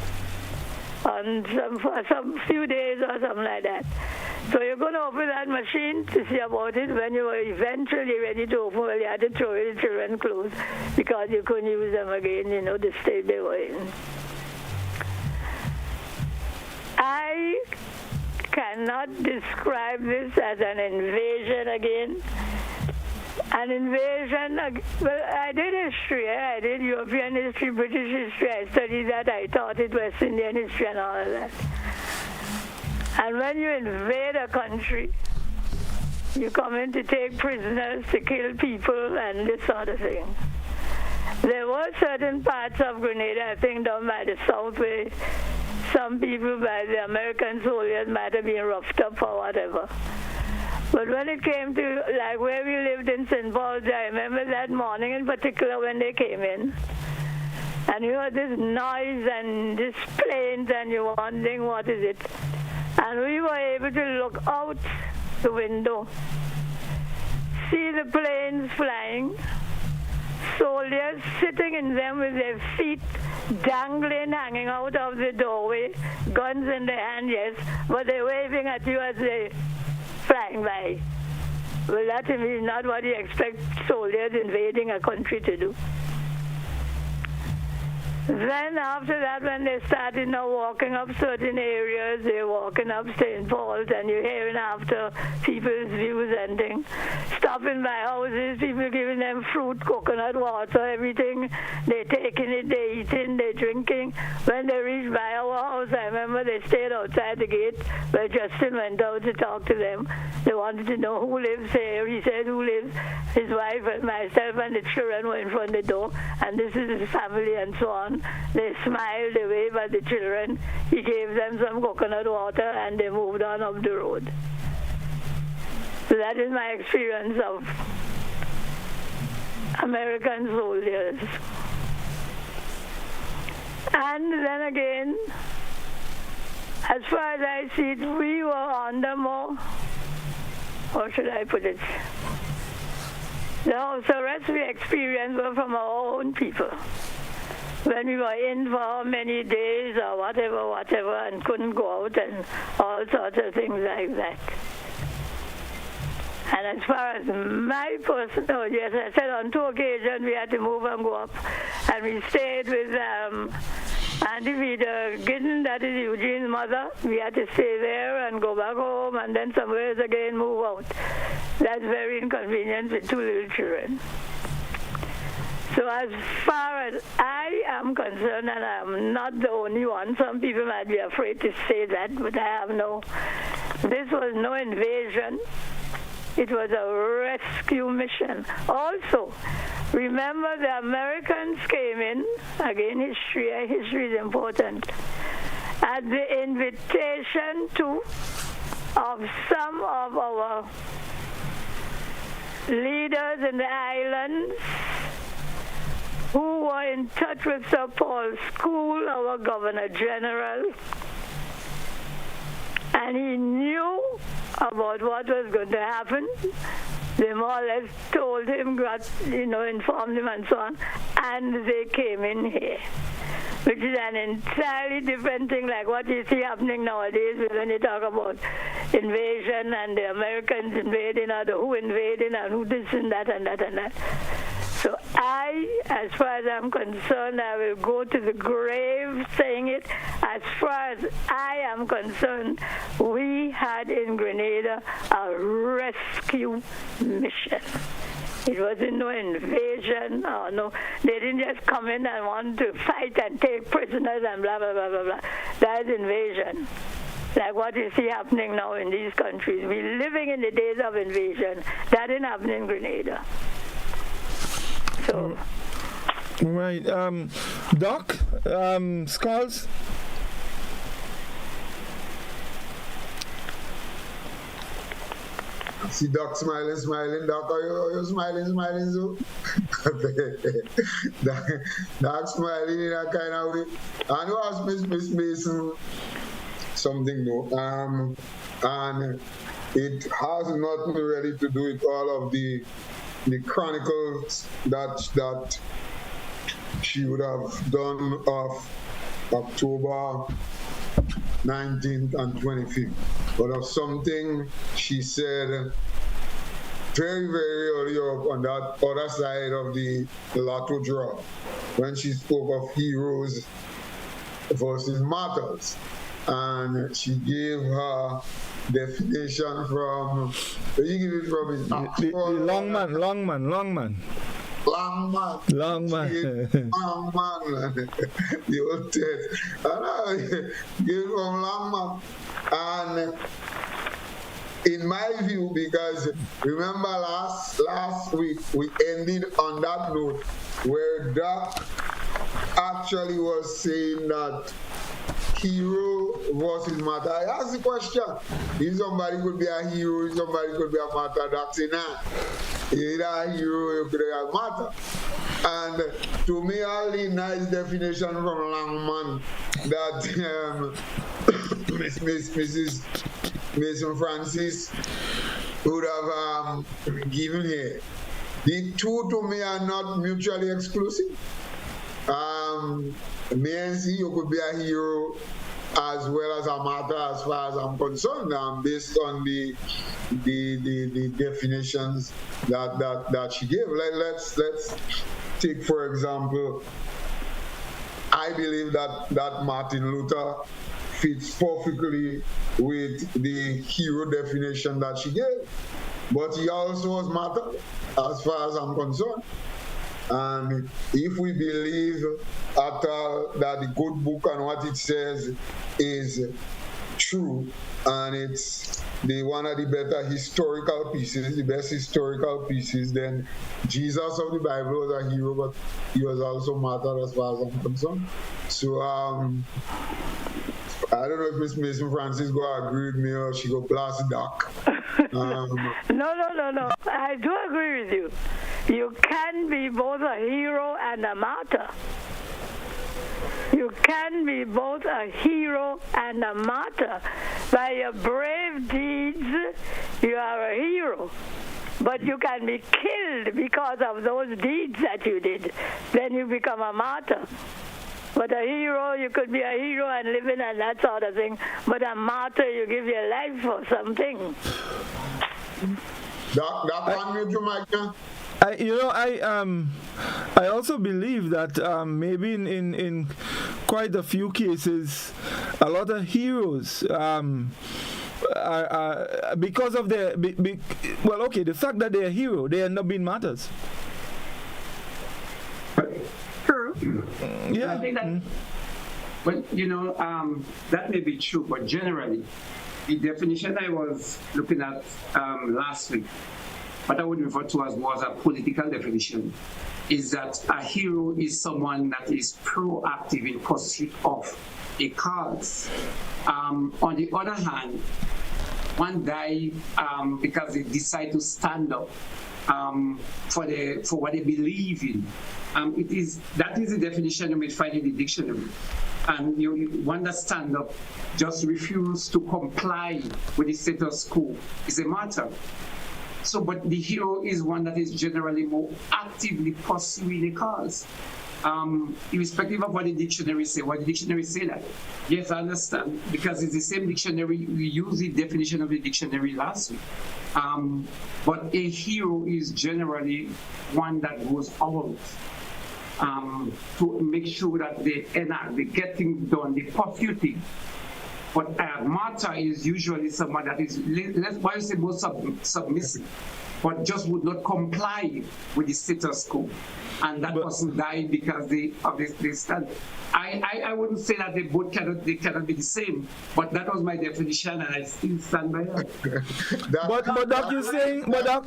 for some few days or something like that. So you're going to open that machine to see about it. When you were eventually ready to open, well, you had to throw away the children's clothes because you couldn't use them again, the state they were in. I cannot describe this as an invasion again. An invasion, well, I did history. I did European history, British history. I studied that. I taught it West Indian history and all of that. And when you invade a country, you come in to take prisoners, to kill people, and this sort of thing. There were certain parts of Grenada, I think down by the south, where some people by the American soldiers might have been roughed up or whatever. But when it came to, like, where we lived in St. Paul's, I remember that morning in particular when they came in. And you heard this noise and this planes, and you're wondering, what is it? And we were able to look out the window, see the planes flying, soldiers sitting in them with their feet dangling, hanging out of the doorway, guns in their hand, yes, but they're waving at you as they flying by. Well, that to me is not what you expect soldiers invading a country to do. Then after that, when they started now walking up certain areas, they're walking up St. Paul's, and you're hearing after people's views and things. Stopping by houses, people giving them fruit, coconut water, everything. They're taking it, they're eating, they're drinking. When they reached by our house, I remember they stayed outside the gate where Justin went out to talk to them. They wanted to know who lives here. He said who lives. His wife and myself and the children were in front of the door, and this is his family and so on. They smiled, they waved at the children. He gave them some coconut water, and they moved on up the road. So that is my experience of American soldiers. And then again, as far as I see it, we were under more, how should I put it? The house arrest we experienced were from our own people. When we were in for many days or whatever, and couldn't go out and all sorts of things like that. And as far as my personal, yes, I said on 2 occasions we had to move and go up. And we stayed with Auntie Vida Giddens, that is Eugene's mother. We had to stay there and go back home and then somewhere else again move out. That's very inconvenient with 2 little children. So as far as I am concerned, and I'm not the only one, some people might be afraid to say that, but this was no invasion. It was a rescue mission. Also, remember the Americans came in, again history is important, at the invitation of some of our leaders in the islands who were in touch with Sir Paul School, our Governor General, and he knew about what was going to happen. They more or less told him, informed him and so on, and they came in here, which is an entirely different thing, like what you see happening nowadays when you talk about invasion and the Americans invading, or the who invading and who this and that and that and that. So as far as I'm concerned, I will go to the grave saying it. As far as I am concerned, we had in Grenada a rescue mission. It wasn't no invasion or no. They didn't just come in and want to fight and take prisoners and blah, blah, blah, blah, blah. That is invasion. Like what you see happening now in these countries. We're living in the days of invasion. That didn't happen in Grenada. So. Right. Doc, Skulls? See Doc smiling. Doc, are you smiling too? Doc smiling in a kind of way. I know I asked Miss Mason something though. And it has nothing really to do with all of the chronicles that she would have done of October 19th and 25th, but of something she said very, very early up on that other side of the lotto draw, when she spoke of heroes versus martyrs. And she gave her definition from, you give it from his Longman. Longman. The old test. And I gave from Longman. And in my view, because remember last week we ended on that note where Doc actually was saying that hero versus martyr. I asked the question, if somebody could be a hero, if somebody could be a martyr, that's enough. Either a hero, you could be a martyr. And to me, all the nice definition from Langman that Mrs. Mason Francis would have given here. The two to me are not mutually exclusive. Me and see you could be a hero as well as a martyr as far as I'm concerned, based on the definitions that she gave. Let's take, for example, I believe that Martin Luther fits perfectly with the hero definition that she gave. But he also was martyr, as far as I'm concerned. And if we believe that the good book and what it says is true, and it's one of the better historical pieces, the best historical pieces, then Jesus of the Bible was a hero, but he was also martyr as far as I'm concerned. So I don't know if Miss Mason Francis go agree with me or she go blast Doc. No. I do agree with you. You can be both a hero and a martyr. You can be both a hero and a martyr. By your brave deeds, you are a hero. But you can be killed because of those deeds that you did. Then you become a martyr. But a hero, you could be a hero and living and that sort of thing. But a martyr, you give your life for something. I also believe that maybe in quite a few cases, a lot of heroes are because of their the fact that they're a hero, they end up being martyrs. Yeah. I think that, but that may be true, but generally, the definition I was looking at last week, what I would refer to as was a political definition, is that a hero is someone that is proactive in pursuit of a cause. On the other hand, one died because they decide to stand up for what they believe in. That is the definition you may find in the dictionary. And one that stand up just refuse to comply with the status quo is a martyr. So, but the hero is one that is generally more actively pursuing a cause. Irrespective of what the dictionary say. What the dictionary say that? Yes, I understand, because it's the same dictionary. We use the definition of the dictionary last week. But a hero is generally one that goes out to make sure that they enact, they get things done, they pursue things. But a martyr is usually someone that is, why you say more submissive, but just would not comply with the status quo. And that person died because they stand. I wouldn't say that they cannot be the same, but that was my definition, and I still stand by that. But Doc, you saying, Doc,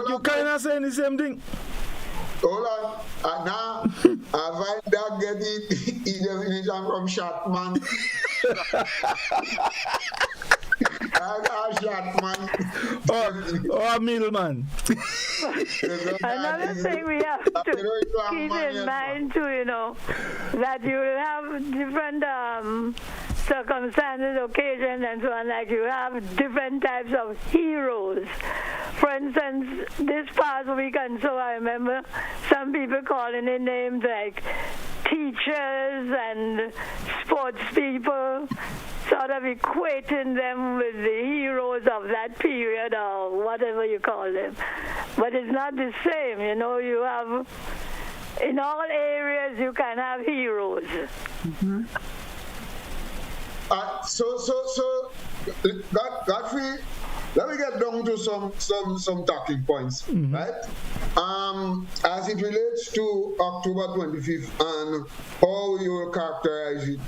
you kind of saying the same thing. Hold on. Now, I find that getting definition from Shatman. Shatman. Or a middleman. Another thing we have to keep in mind too, that you will have different circumstances, occasions, and so on. Like you have different types of heroes. For instance, this past week, and so I remember some people calling in names like teachers and sports people, sort of equating them with the heroes of that period or whatever you call them. But it's not the same, you have, in all areas you can have heroes. Mm-hmm. So, Godfrey, let me get down to some talking points, right? As it relates to October 25th and how you will characterize it,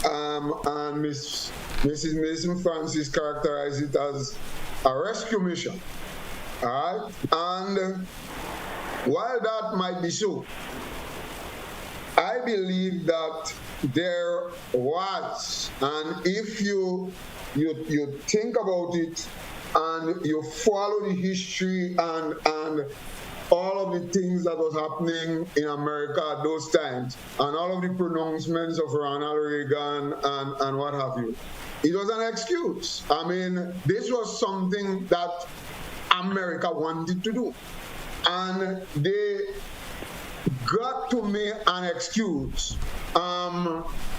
and Mrs. Mason Francis characterized it as a rescue mission, all right? And while that might be so, I believe that there was, and if you think about it and you follow the history and all of the things that was happening in America at those times, and all of the pronouncements of Ronald Reagan and what have you, it was an excuse. I mean, this was something that America wanted to do, and they got to me an excuse.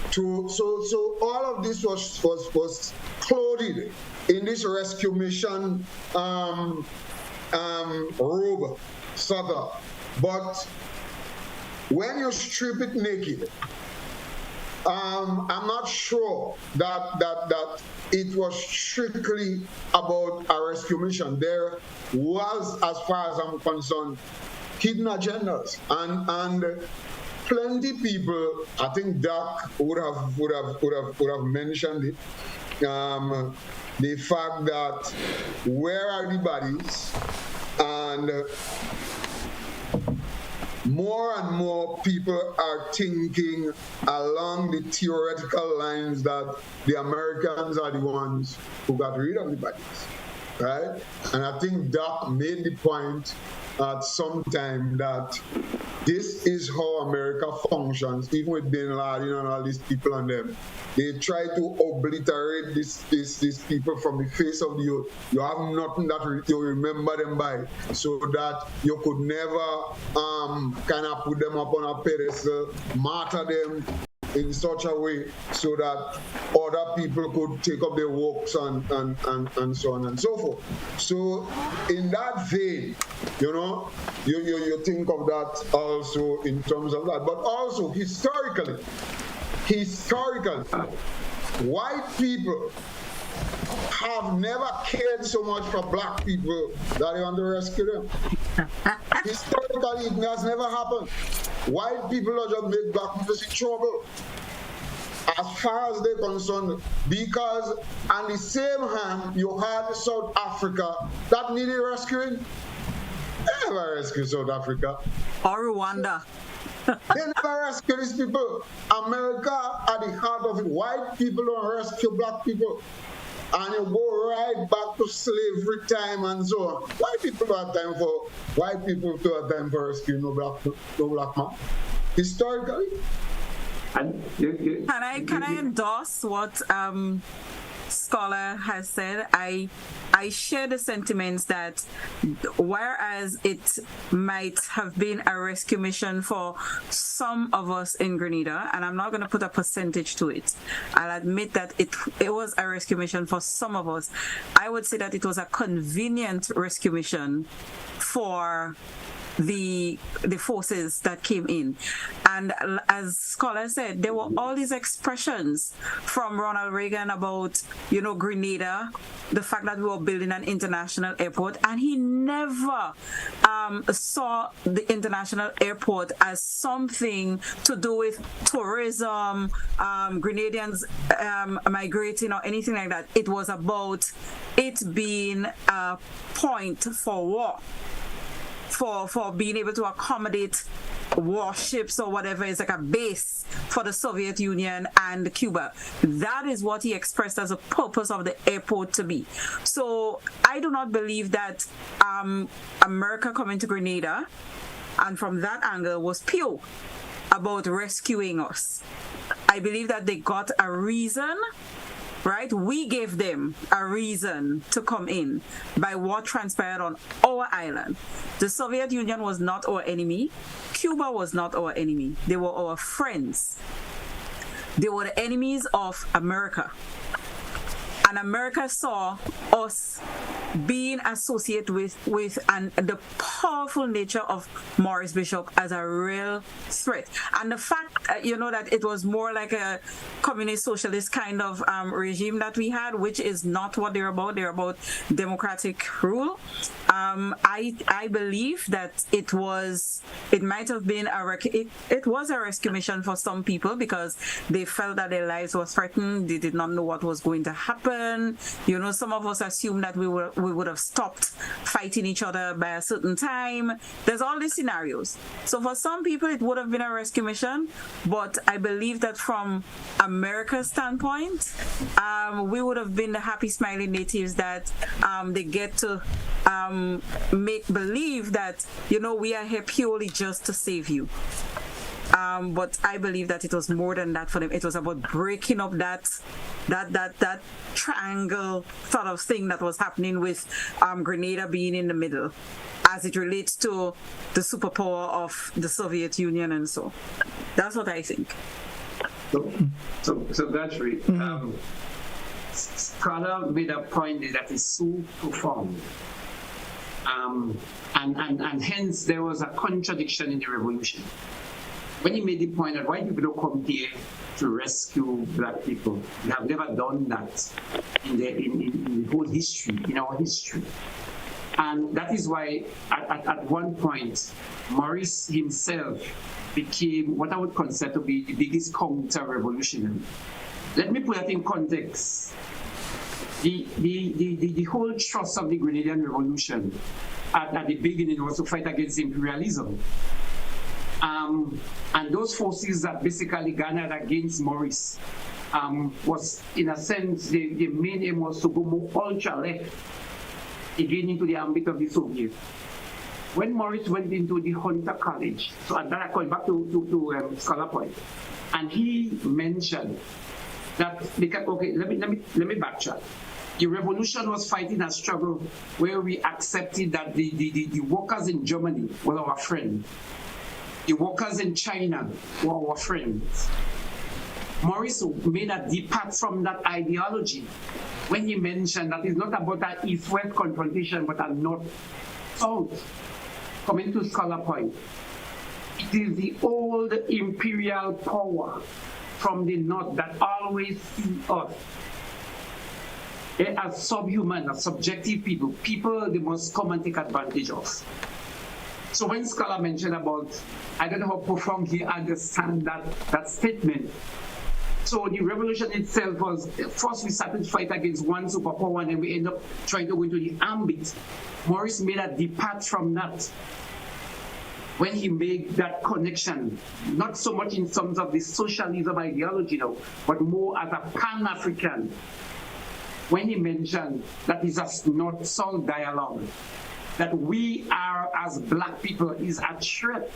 So all of this was clothed in this rescue mission robe, sort of. But when you strip it naked, I'm not sure that it was strictly about a rescue mission. There was, as far as I'm concerned, hidden agendas and plenty people. I think Doc would have mentioned it. The fact that where are the bodies, and more and more people are thinking along the theoretical lines that the Americans are the ones who got rid of the bodies, right? And I think Doc made the point at some time that this is how America functions, even with Bin Laden and all these people on them. They try to obliterate these people from the face of the earth. You have nothing that you remember them by, so that you could never kind of put them up on a pedestal, martyr them in such a way so that other people could take up their works and so on and so forth. So in that vein, you think of that also in terms of that, but also historically, white people have never cared so much for black people that they want to rescue them. Historically, it has never happened. White people are just make black people in trouble. As far as they're concerned, because on the same hand, you had South Africa that needed rescuing. They never rescue South Africa. Or Rwanda. They never rescue these people. America at the heart of it. White people don't rescue black people. And you go right back to slavery time and so on. White people don't have time for rescue no black man. Historically. Can I endorse what Scholar has said? I share the sentiments that whereas it might have been a rescue mission for some of us in Grenada, and I'm not going to put a percentage to it, I'll admit that it was a rescue mission for some of us. I would say that it was a convenient rescue mission for the forces that came in. And as Scholar said, there were all these expressions from Ronald Reagan about, Grenada, the fact that we were building an international airport, and he never saw the international airport as something to do with tourism, Grenadians migrating or anything like that. It was about it being a point for war. For being able to accommodate warships or whatever is like a base for the Soviet Union and Cuba. That is what he expressed as a purpose of the airport to be. So I do not believe that America coming to Grenada, and from that angle, was pure about rescuing us. I believe that they got a reason. Right? We gave them a reason to come in by what transpired on our island. The Soviet Union was not our enemy. Cuba was not our enemy. They were our friends. They were the enemies of America. And America saw us being associated with the powerful nature of Maurice Bishop as a real threat. And the fact, that it was more like a communist socialist kind of regime that we had, which is not what they're about. They're about democratic rule. I believe that it might have been it was a rescue mission for some people because they felt that their lives were threatened. They did not know what was going to happen. Some of us assumed that we would have stopped fighting each other by a certain time. There's all these scenarios. So for some people, it would have been a rescue mission. But I believe that from America's standpoint, we would have been the happy, smiling natives that they get to make believe that, we are here purely just to save you. But I believe that it was more than that for them. It was about breaking up that triangle sort of thing that was happening with Grenada being in the middle as it relates to the superpower of the Soviet Union and so. That's what I think. So Godfrey, Scholar made a point that is so profound. And hence there was a contradiction in the revolution. When he made the point that white people don't come here to rescue black people, they have never done that in the whole history, in our history. And that is why at one point, Maurice himself became what I would consider to be the biggest counter-revolutionary. Let me put that in context. The whole thrust of the Grenadian Revolution at the beginning was to fight against imperialism. And those forces that basically garnered against Maurice was, in a sense, the main aim was to go more ultra-left, again into the ambit of the Soviet. When Maurice went into the Hunter College, so at that I call back to Scholar Point, and he mentioned that, because, okay, let me backtrack. The revolution was fighting a struggle where we accepted that the workers in Germany were our friend. The workers in China were our friends. Maurice made a depart from that ideology when he mentioned that it's not about an east-west confrontation, but a north-south. Coming to Scholar Point, it is the old imperial power from the north that always see us as subhuman, as subjective people they must come and take advantage of. So when Scholar mentioned about, I don't know how profound he understands that statement. So the revolution itself was, first we started to fight against one superpower, and then we end up trying to go into the ambit. Maurice made a depart from that when he made that connection, not so much in terms of the socialism ideology now, but more as a Pan-African. When he mentioned that it's a North-South dialogue, that we are, as black people, is a threat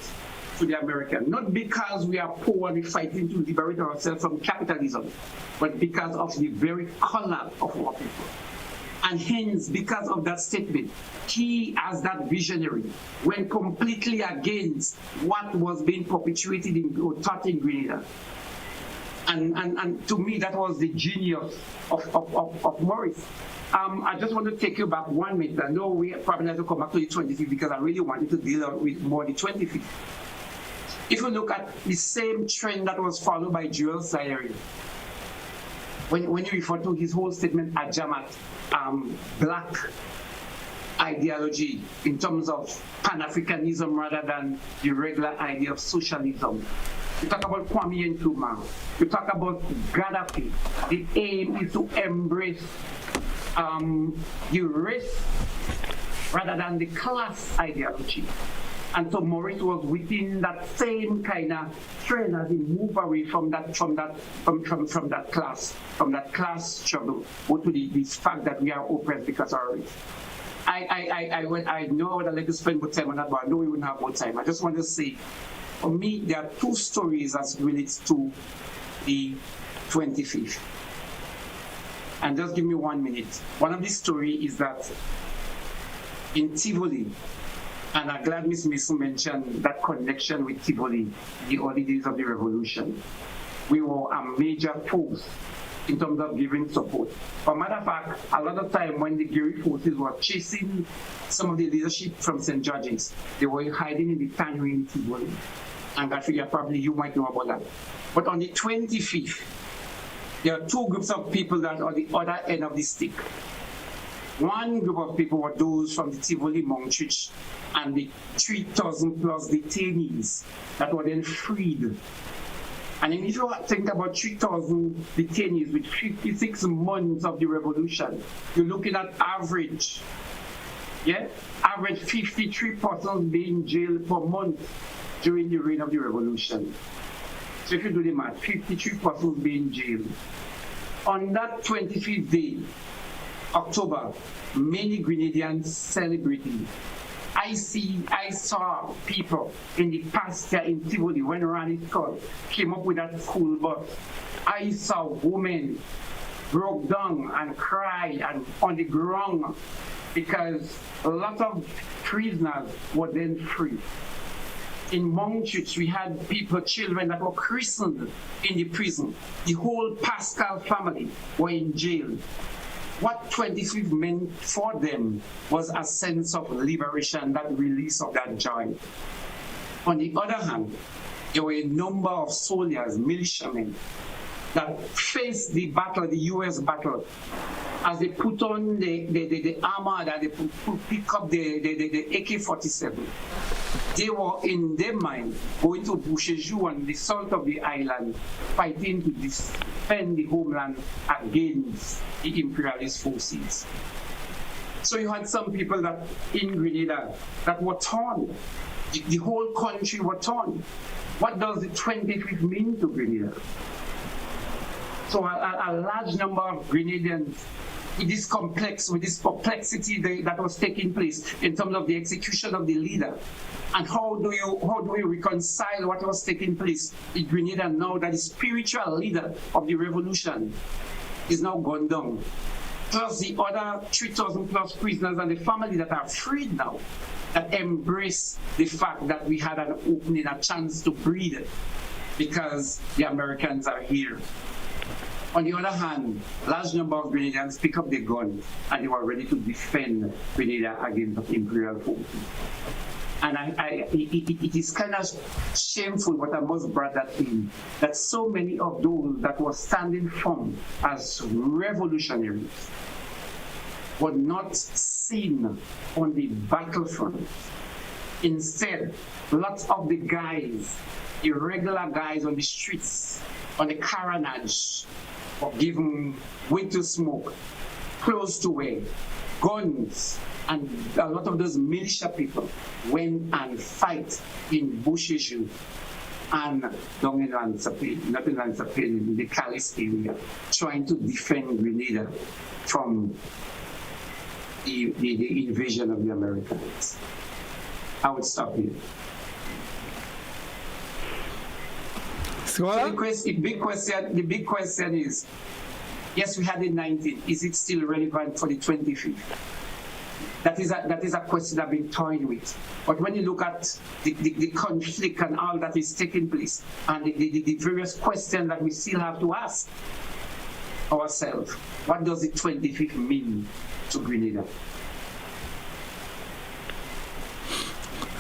to the American, not because we are poor and we're fighting to liberate ourselves from capitalism, but because of the very color of our people. And hence, because of that statement, he, as that visionary, went completely against what was being perpetuated or taught in Grenada. And to me, that was the genius of Maurice. I just want to take you back 1 minute. I know we probably have to come back to the 25th because I really wanted to deal with more the 25th. If you look at the same trend that was followed by Joel Sayeri, when you refer to his whole statement, Ajamat, black ideology in terms of Pan-Africanism rather than the regular idea of socialism. You talk about Kwame Nkrumah. You talk about Gaddafi. The aim is to embrace the race rather than the class ideology. And so Maurice was within that same kind of trend as he moved away from that class struggle, or to this fact that we are oppressed because of our race. I know I would like to spend more time on that, but I know we wouldn't have more time. I just want to say, for me, there are two stories as relates to the 25th. And just give me 1 minute. One of the stories is that in Tivoli, and I'm glad Ms. Mason mentioned that connection with Tivoli, the early days of the revolution. We were a major force in terms of giving support. As a matter of fact, a lot of time when the guerrilla forces were chasing some of the leadership from St. George's, they were hiding in the tannery in Tivoli. And Godfrey, probably you might know about that. But on the 25th, there are two groups of people that are on the other end of the stick. One group of people were those from the Tivoli monk church and the 3,000 plus detainees that were then freed. And then if you think about 3,000 detainees with 56 months of the revolution, you're looking at average 53 persons being jailed per month during the reign of the revolution. So if you do the math, 53 persons being jailed. On that 25th day, October, many Grenadians celebrating. I saw people in the pasture in Tivoli when Randy Scott came up with that school bus. I saw women broke down and cried and on the ground because a lot of prisoners were then free. In monk church, we had children that were christened in the prison. The whole Pascal family were in jail. What 25th meant for them was a sense of liberation, that release of that joy. On the other hand, there were a number of soldiers, militiamen, that faced the battle, the US battle, as they put on the armor, that they pick up the AK-47. They were, in their mind, going to Bouchejou and the south of the island, fighting to defend the homeland against the imperialist forces. So you had some people that in Grenada that were torn. The whole country were torn. What does the 25th mean to Grenada? So a large number of Grenadians, with this perplexity that was taking place in terms of the execution of the leader. And how do we reconcile what was taking place in Grenada now that the spiritual leader of the revolution is now gone down? Plus the other 3,000 plus prisoners and the family that are freed now, that embrace the fact that we had an opening, a chance to breathe because the Americans are here. On the other hand, large number of Grenadians pick up their guns and they were ready to defend Grenada against the imperial forces. And it is kind of shameful, but I must bring that in, that so many of those that were standing firm as revolutionaries were not seen on the battlefront Instead, lots of the guys, irregular guys on the streets, on the carnage, or given way to smoke, clothes to wear, guns, and a lot of those militia people went and fight in bushes and down in Lansapane, not in Lansapane, in the Calais area, trying to defend Grenada from the invasion of the Americans. I would stop here. So the big question is, yes, we had the 19th. Is it still relevant for the 25th? That is a question I've been toying with. But when you look at the conflict and all that is taking place, and the various questions that we still have to ask ourselves, what does the 25th mean to Grenada?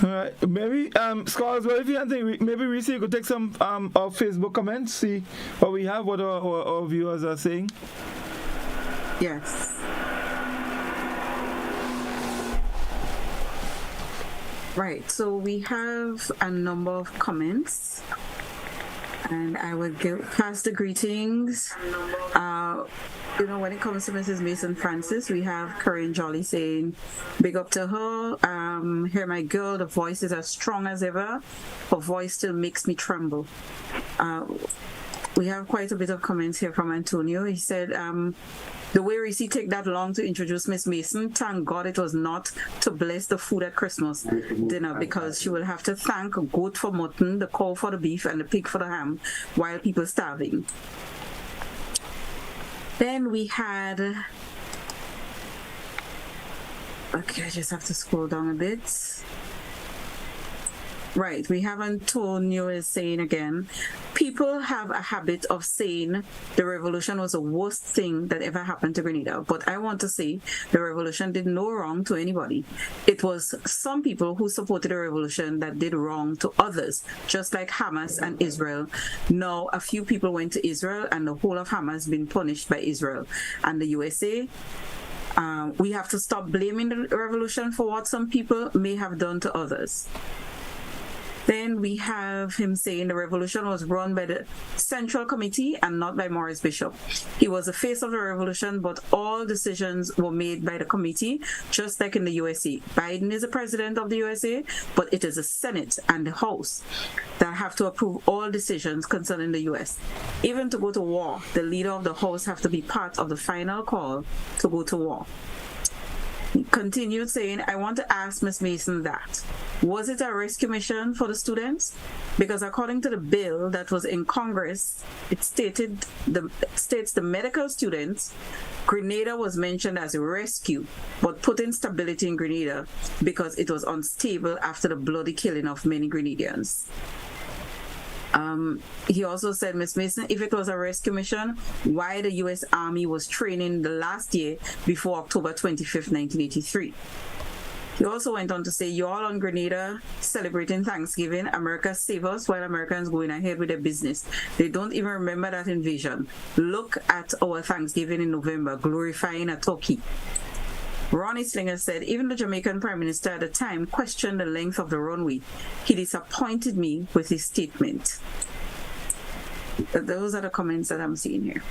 All right, maybe scholars. Well, if you think, maybe Reece, you could take some of Facebook comments, see what we have, what our viewers are saying. Yes. Right. So we have a number of comments, and I would pass the greetings. When it comes to Mrs. Mason Francis, we have Corinne Jolly saying, big up to her. Hear my girl, the voice is as strong as ever. Her voice still makes me tremble. We have quite a bit of comments here from Antonio. He said, the way Reece take that long to introduce Miss Mason, thank God it was not to bless the food at Christmas dinner, because she will have to thank a goat for mutton, the cow for the beef, and the pig for the ham, while people starving. Then we had, okay, I just have to scroll down a bit. Right, we have Antonio is saying again, people have a habit of saying the revolution was the worst thing that ever happened to Grenada. But I want to say the revolution did no wrong to anybody. It was some people who supported the revolution that did wrong to others, just like Hamas and Israel. Now, a few people went to Israel and the whole of Hamas has been punished by Israel and the USA. We have to stop blaming the revolution for what some people may have done to others. Then we have him saying the revolution was run by the Central Committee and not by Maurice Bishop. He was the face of the revolution, but all decisions were made by the committee, just like in the USA. Biden is the president of the USA, but it is the Senate and the House that have to approve all decisions concerning the US. Even to go to war, the leader of the House have to be part of the final call to go to war. He continued saying, I want to ask Ms. Mason that. Was it a rescue mission for the students? Because according to the bill that was in Congress, it states the medical students, Grenada was mentioned as a rescue, but put instability in Grenada because it was unstable after the bloody killing of many Grenadians. He also said, Ms. Mason, if it was a rescue mission, why the U.S. Army was training the last year before October 25th, 1983. He also went on to say, you're all on Grenada celebrating Thanksgiving. America save us while Americans going ahead with their business. They don't even remember that invasion. Look at our Thanksgiving in November, glorifying a turkey. Ronnie Slinger said, even the Jamaican Prime Minister at the time questioned the length of the runway. He disappointed me with his statement. Those are the comments that I'm seeing here.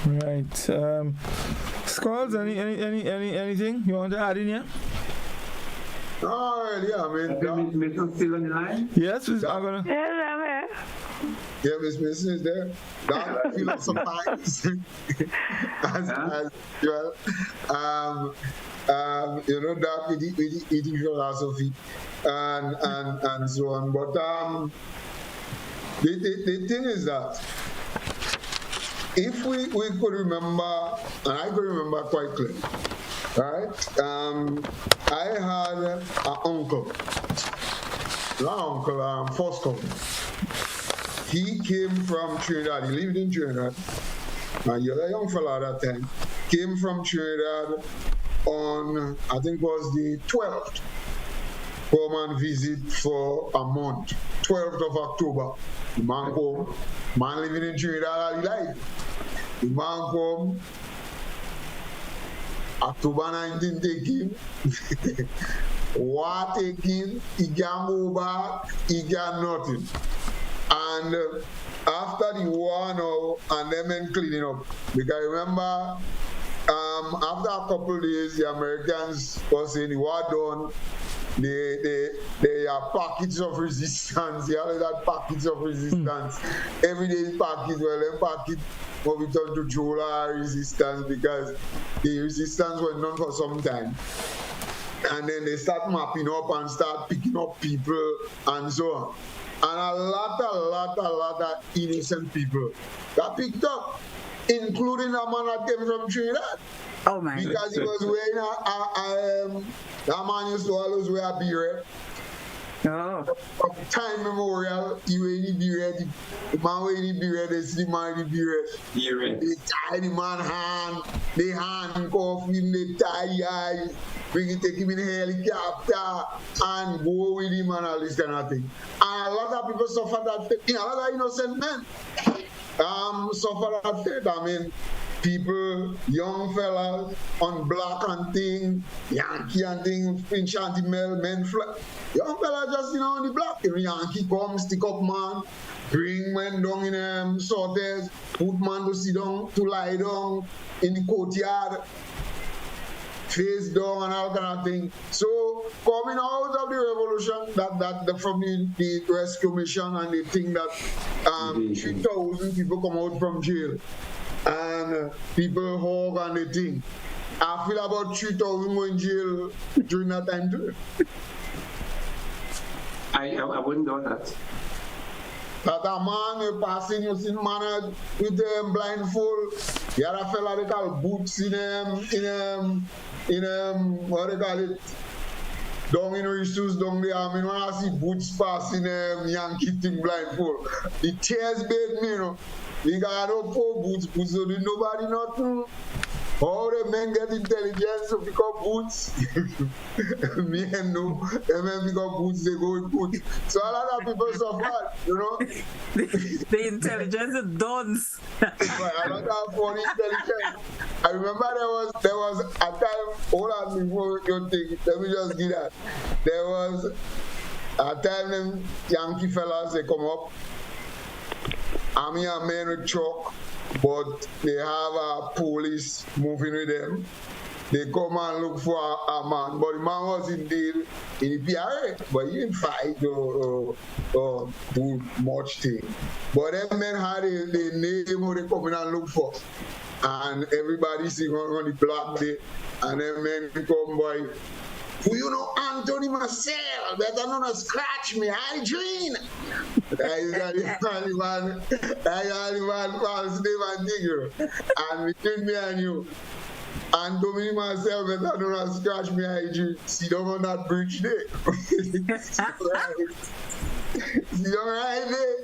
Right. Scholars, anything you want to add in here? Oh, yeah, I mean, Miss Mason still on the line? Yes, I'm gonna. Yes, I'm here. Yeah, Miss Mason is there. That philosophizes as well. That eating philosophy and so on. But the thing is that if we could remember, and I could remember quite clearly, right? I had an uncle, first cousin. He came from Trinidad. He lived in Trinidad. And he was a young fella at that time. Came from Trinidad on, I think it was the 12th. Come and visit for a month. 12th of October. The man come. Man living in Trinidad all his life. The man come. October 19th they came. what he give, he can move back, he can nothing. And after the war now, and them men cleaning up, because remember, after a couple of days, the Americans was saying the war done. They are packets of resistance. They have that packets of resistance. Every day packets, well, them packets will be turned to Jola resistance because the resistance went on for some time. And then they start mapping up and start picking up people and so on. And a lot of innocent people got picked up, including a man that came from Trinidad. Oh my! Because he was wearing that man used to always wear a beret. Oh. From time memorial, he wear the beret. The man wear the beret. They see the man with the beret. They tie the man hand. They handcuff him. They tie the eyes. Bring him, take him in a helicopter and go with him and all this kind of thing. And a lot of people suffer that fate. A lot of innocent men suffer that fate. I mean, people, young fellas on black and thing, Yankee and thing, in shanty men fly. Young fellas just, on the block. If Yankee come, stick up man, bring men down in sorters, put man to sit down, to lie down in the courtyard, face down and all kind of thing. So coming out of the revolution, that from the rescue mission and the thing that 3,000 people come out from jail. And people hug and they think. I feel about 3,000 go in jail during that time too. I wouldn't know that. That a man passing, you see man with them blindfold. The other fella they call boots in what they call it? Down in Reece, down there. I mean, when I see boots passing Yankee thing blindfold, the tears bathe me, Because I don't pour boots, so nobody nothing. All the men get intelligence to pick up boots. Me and no, the men pick up boots, they go with boots. So a lot of people suffer, The intelligence is dons. A lot of funny intelligence. I remember there was a time, hold on before you think, let me just do that. There was a time them Yankee fellas, they come up. I'm here a man with truck, but they have a police moving with them. They come and look for a man, but the man was indeed in the PRA, but he didn't fight or do much thing. But them men had the name who they come in and look for. And everybody sing on the block day, and them men come by. You know Anthony Marcel, better not scratch me, Adrian. That is the only one false name and thing. And between me and you, Anthony Marcel, better not scratch me, Adrian. See down on that bridge there. See down right there.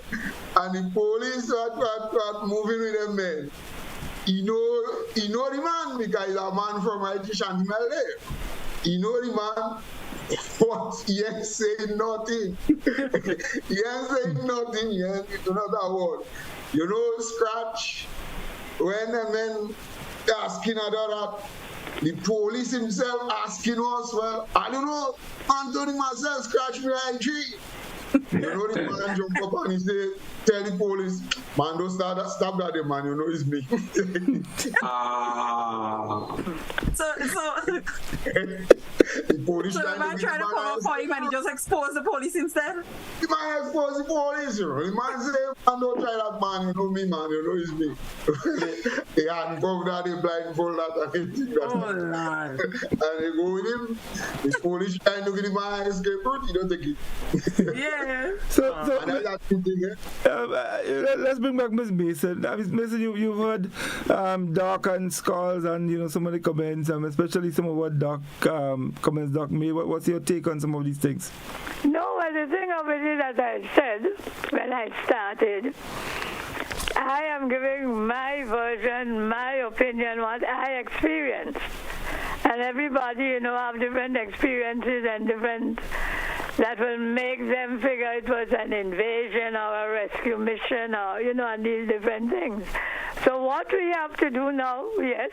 And the police are moving with them men. You know the man because he's a man from Haiti Chantimel there. You know the man, what? He ain't saying nothing. He ain't saying nothing. He ain't another word. You know, scratch. When the men asking about that, the police himself asking us, well, I don't know, Anthony Marcel scratch me right tree. You know the man jump up and he say, tell the police, man, don't stop that, man, you know it's me. The police so the man trying to cover for him and he just exposed the police instead? The man exposed the police, The man say, man, don't try that, man, you know me, man, you know it's me. They handcuffed that, they blindfold that, and they think that. Oh, Lord. And they go with him. The police trying to get him an escape route, he don't take it. Yeah. So and that's the thing, let's bring back Miss Mason. Mason, you've heard Doc and Skulls and some of the comments, especially some of what Doc comments Doc made. What's your take on some of these things? No, well, the thing of it is, as I said when I started, I am giving my version, my opinion, what I experienced. And everybody, have different experiences and different that will make them figure it was an invasion or a rescue mission or, and these different things. So what we have to do now, yes,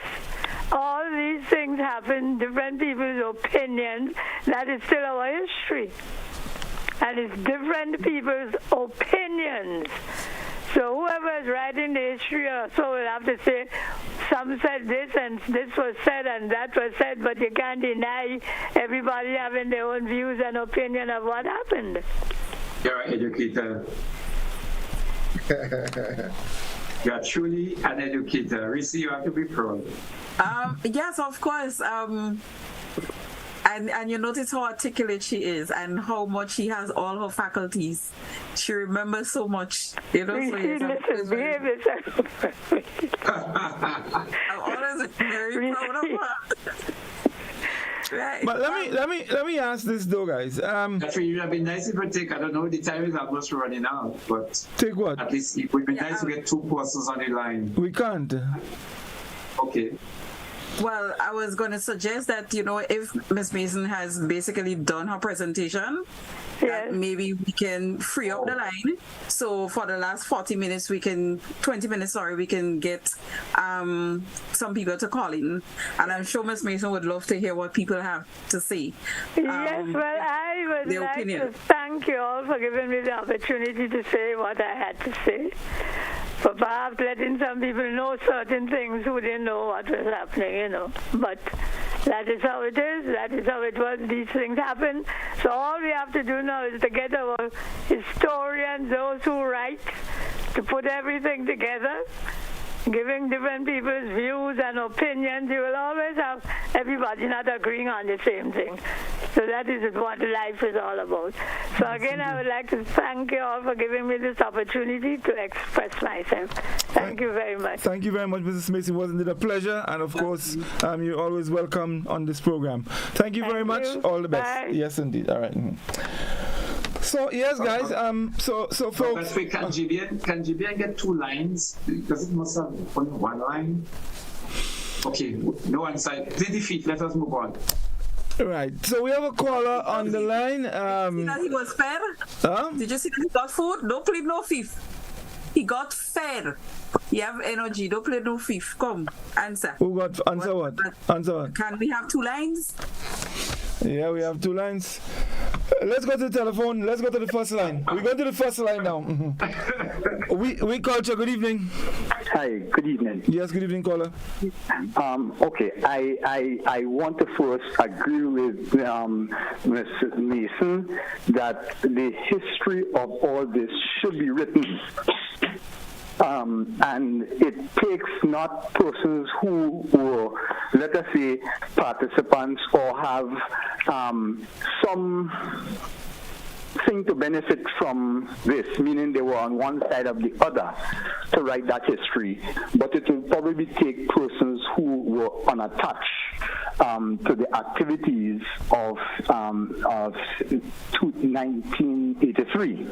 all these things happen, different people's opinions, that is still our history. And it's different people's opinions. So whoever is writing the history or so will have to say, some said this and this was said and that was said, but you can't deny everybody having their own views and opinion of what happened. You're an educator. You are truly an educator. Reece, you have to be proud. Yes, of course. And you notice how articulate she is and how much she has all her faculties. She remembers so much. You know, so I'm always very proud of her. Right. But let me ask this though, guys. Godfrey, it would have been nice if we take, I don't know, the time is almost running out, but take what? At least it would be nice to get two persons on the line. We can't. Okay. Well, I was going to suggest that, you know, if Ms. Mason has basically done her presentation, that maybe we can free up the line. So for the last 20 minutes, we can get some people to call in. And I'm sure Ms. Mason would love to hear what people have to say. Yes, well, I would like to thank you all for giving me the opportunity to say what I had to say. For perhaps letting some people know certain things who didn't know what was happening, you know. But that is how it is. That is how it was. These things happen. So all we have to do now is to get our historians, those who write, to put everything together, giving different people's views and opinions. You will always have everybody not agreeing on the same thing. So that is what life is all about. So again, I would like to thank you all for giving me this opportunity to express myself. Thank you very much. Thank you very much, Mrs. Mason. It was indeed a pleasure. And of course, you're always welcome on this program. Thank you very much. All the best. Bye. Yes, indeed. All right. So yes, guys. So folks. Can GBN get two lines? Because it must have only one line. Okay, no one side. Play the feet. Let us move on. Right. So we have a caller on the line. Did you see that he was fed? Did you see that he got food? Don't plead no fifth. He got fed. You have energy. Don't play no fifth. Come, answer. Who got answer what? Answer what? Can we have two lines? Yeah, we have two lines. Let's go to the telephone. Let's go to the first line. We go to the first line now. We Culture. Good evening. Hi. Good evening. Yes. Good evening, caller. Okay. I want to first agree with Ms. Mason that the history of all this should be written. And it takes not persons who were, let us say, participants or have some thing to benefit from this, meaning they were on one side of the other to write that history. But it will probably take persons who were unattached to the activities of 1983.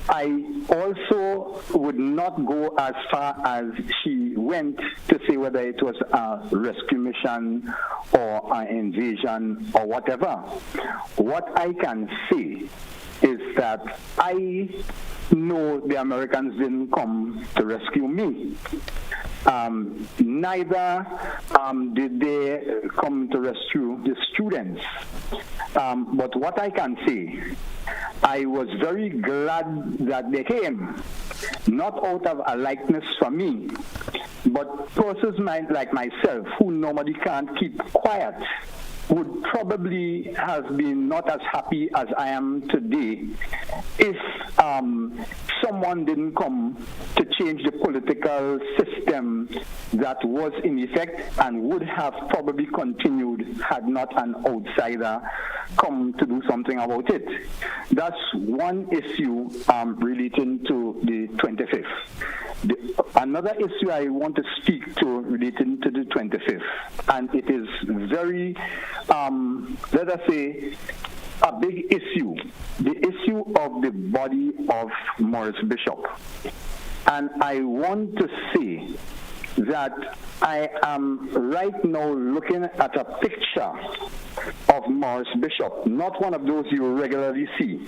I also would not go as far as she went to say whether it was a rescue mission or an invasion or whatever. What I can say is that I know the Americans didn't come to rescue me. Neither did they come to rescue the students. But what I can say, I was very glad that they came, not out of a likeness for me, but persons like myself who normally can't keep quiet would probably have been not as happy as I am today if someone didn't come to change the political system that was in effect and would have probably continued had not an outsider come to do something about it. That's one issue relating to the 25th. Another issue I want to speak to relating to the 25th, and it is very, let us say, a big issue, the issue of the body of Morris Bishop. And I want to say that I am right now looking at a picture of Morris Bishop, not one of those you regularly see,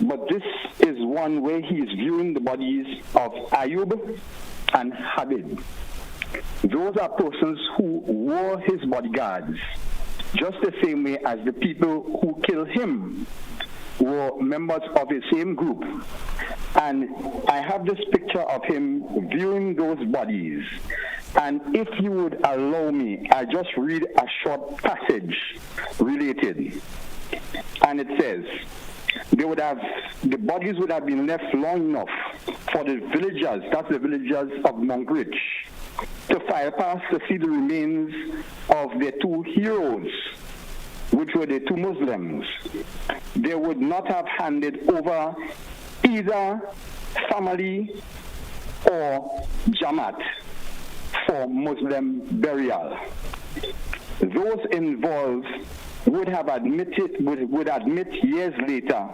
but this is one where he is viewing the bodies of Ayub and Habib. those are persons who were his bodyguards, just the same way as the people who killed him were members of the same group. And I have this picture of him viewing those bodies. And if you would allow me, I just read a short passage related. And it says, the bodies would have been left long enough for the villagers, that's the villagers of Monkridge, to file past to see the remains of their two heroes, which were the two Muslims. They would not have handed over either family or Jamaat for Muslim burial. Those involved would admit years later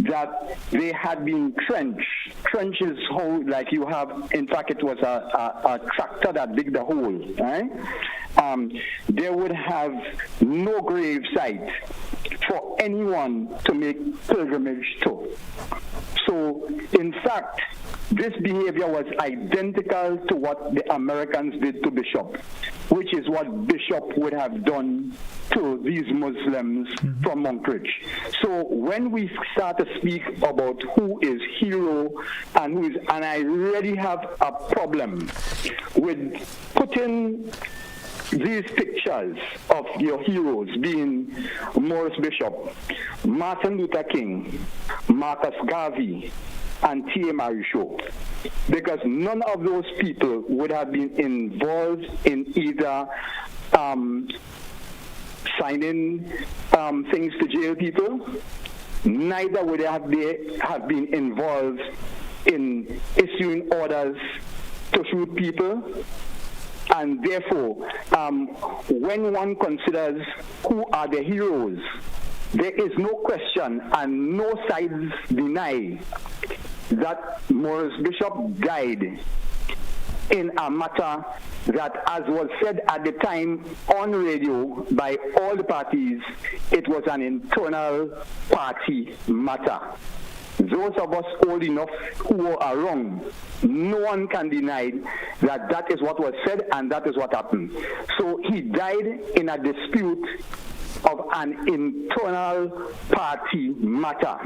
that they had been trenched. Trench is how, like you have, in fact, it was a tractor that digged the hole, right? There would have no grave site for anyone to make pilgrimage to. So, in fact, this behavior was identical to what the Americans did to Bishop, which is what Bishop would have done to these Muslims from Monkridge. So when we start to speak about who is hero and who is, and I really have a problem with putting these pictures of your heroes being Morris Bishop, Martin Luther King, Marcus Garvey, and T.A. Marichaud, because none of those people would have been involved in either signing things to jail people, neither would they have been involved in issuing orders to shoot people. And therefore, when one considers who are the heroes, there is no question and no sides deny that Morris Bishop died in a matter that, as was said at the time on radio by all the parties, it was an internal party matter. Those of us old enough who were around, no one can deny that that is what was said and that is what happened. So he died in a dispute of an internal party matter.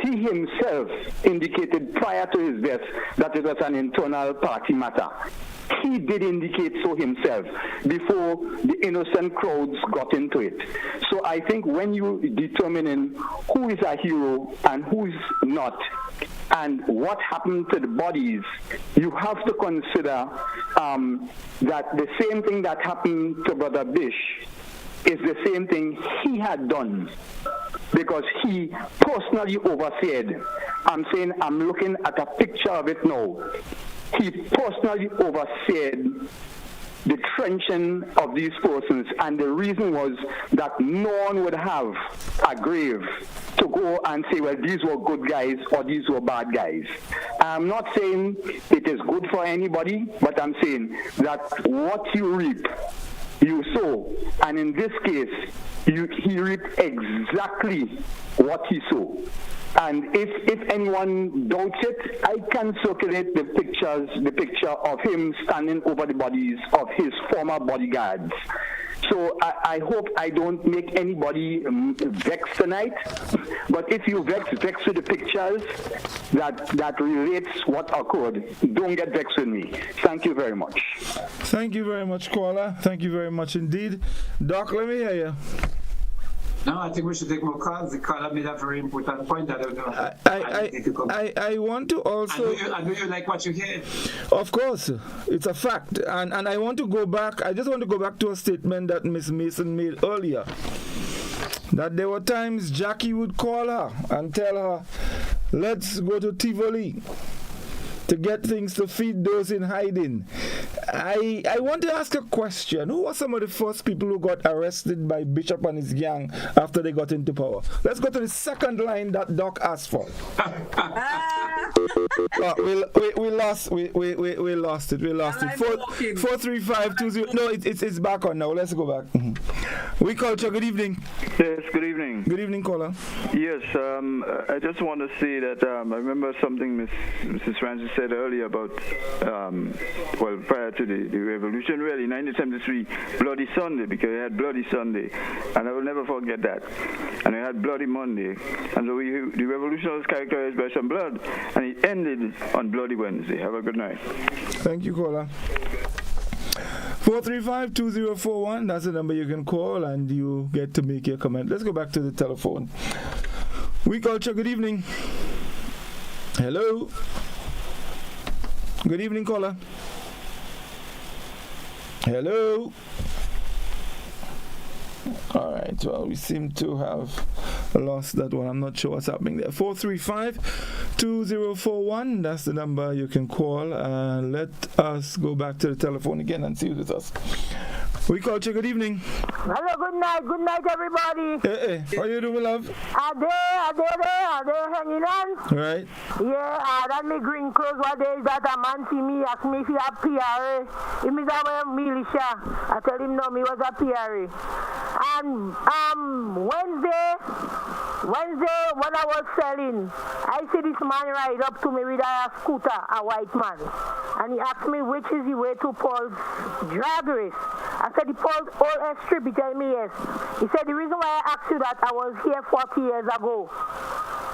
He himself indicated prior to his death that it was an internal party matter. He did indicate so himself before the innocent crowds got into it. So I think when you determining who is a hero and who is not, and what happened to the bodies, you have to consider that the same thing that happened to Brother Bish is the same thing he had done, because he personally oversaid. I'm saying, I'm looking at a picture of it now. He personally oversaid the trenching of these persons, and the reason was that no one would have a grave to go and say, well, these were good guys or these were bad guys. I'm not saying it is good for anybody, but I'm saying that what you reap, you sow, and in this case, he reaped exactly what he sowed. And if anyone doubts it, I can circulate the picture of him standing over the bodies of his former bodyguards. So I hope I don't make anybody vex tonight. But if you vex with the pictures that relates what occurred, don't get vexed with me. Thank you very much. Thank you very much, caller. Thank you very much indeed. Doc, let me hear you. No, I think we should take more calls. The caller made a very important point. I don't know. I want to also... I know you like what you hear. Of course. It's a fact. And I want to go back. I just want to go back to a statement that Miss Mason made earlier. That there were times Jackie would call her and tell her, let's go to Tivoli to get things to feed those in hiding. I want to ask a question. Who were some of the first people who got arrested by Bishop and his gang after they got into power? Let's go to the second line that Doc asked for. We lost it. We lost it. 43520. No, it's back on now. Let's go back. We Culture. Good evening. Yes, good evening. evening. Good evening, caller. Yes, I just want to say that I remember something Mrs. Francis said earlier about, prior to the revolution, really, 1973, Bloody Sunday, because we had Bloody Sunday, and I will never forget that. And we had Bloody Monday, and so the revolution was characterized by some blood, and it ended on Bloody Wednesday. Have a good night. Thank you, caller. 435-2041, that's the number you can call and you get to make your comment. Let's go back to the telephone. We Culture, good evening. Hello. Good evening, caller. Hello. All right, well, we seem to have lost that one. I'm not sure what's happening there. 435-2041, that's the number you can call. Let us go back to the telephone again and see who's with us. We Culture, good evening. Hello, good night, everybody. Hey, how you doing, love? Are they hanging on? Right. Yeah, that me green clothes, what day is that a man see me, ask me if he a PRA. If me that way militia, I tell him no, me was a PRA. And Wednesday, when I was selling, I see this man ride up to me with a scooter, a white man. And he asked me which is the way to Paul's drag race. I said, the Paul's old strip. He told me yes. He said, the reason why I asked you that, I was here 40 years ago.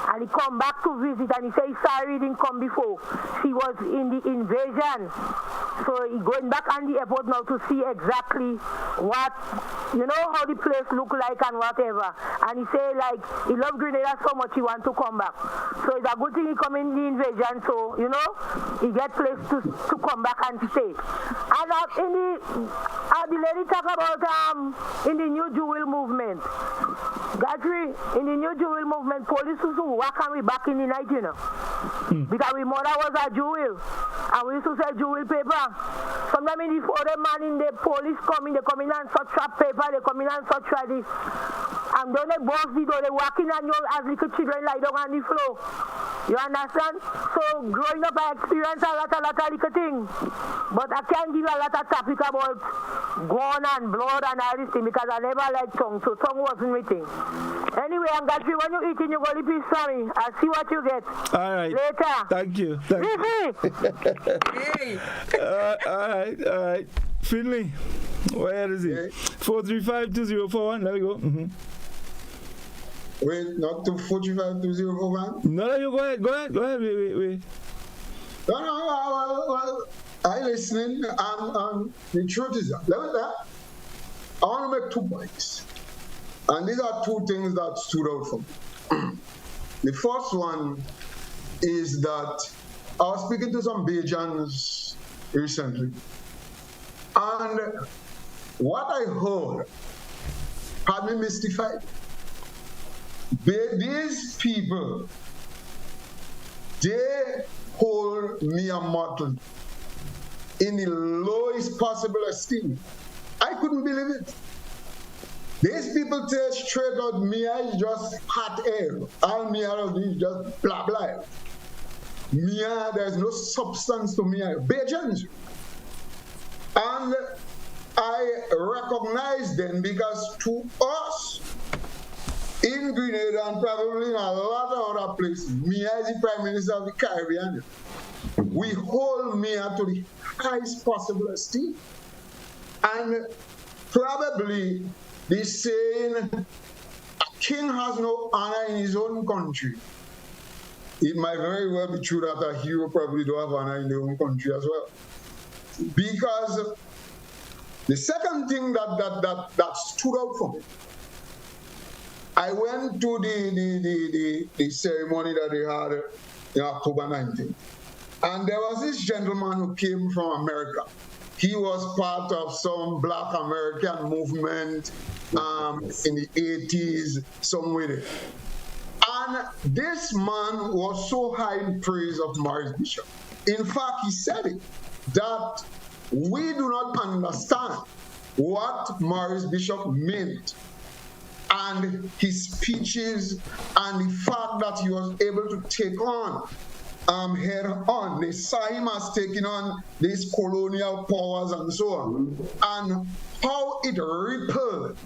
And he come back to visit, and he said, sorry, he didn't come before. He was in the invasion. So he going back on the airport now to see exactly what, how the place look like and whatever. And he say, like, he loved Grenada so much he want to come back. So it's a good thing he come in the invasion, so, he get place to come back and stay. And the lady talk about in the New Jewel movement. Godfrey, in the New Jewel movement, police used to walk on me back in the night, because my mother was a jewel, and we used to sell jewel paper. Sometimes in the other man in the police come in and such trap paper, they come in and such try this. And then they boss the door, they walk in and as little children lie down on the floor. You understand? So growing up, I experienced a lot of little things. But I can't give a lot of topic about gun and blood and all this thing because I never liked tongue, so tongue wasn't my thing. Anyway, I'm Godfrey, when you eating, you go to piece for me. I'll see what you get. All right. Later. Thank you. All right. Finley, where is it? 435-2041, there we go. Mm-hmm. Wait, not to 435-2041? No, you go ahead. Wait. No, I listening. The truth is that. I want to make 2 points. And these are 2 things that stood out for me. The first one is that I was speaking to some Bajans recently. And what I heard had me mystified. These people, they hold me a mortal in the lowest possible esteem. I couldn't believe it. These people tell straight out, Mia is just hot air. All Mia is just blah blah. Mia, there's no substance to Mia. Bajans. And I recognize them because to us, in Grenada and probably in a lot of other places, Mia is the Prime Minister of the Caribbean. We hold Mia to the highest possible esteem. And probably the saying, a king has no honor in his own country. It might very well be true that a hero probably don't have honor in their own country as well. Because the second thing that stood out for me, I went to the ceremony that they had in October 19th. And there was this gentleman who came from America. He was part of some Black American movement in the 80s, somewhere there. And this man was so high in praise of Maurice Bishop. In fact, he said it, that we do not understand what Maurice Bishop meant and his speeches and the fact that he was able to take on head on. They saw him as taking on these colonial powers and so on. And how it rippled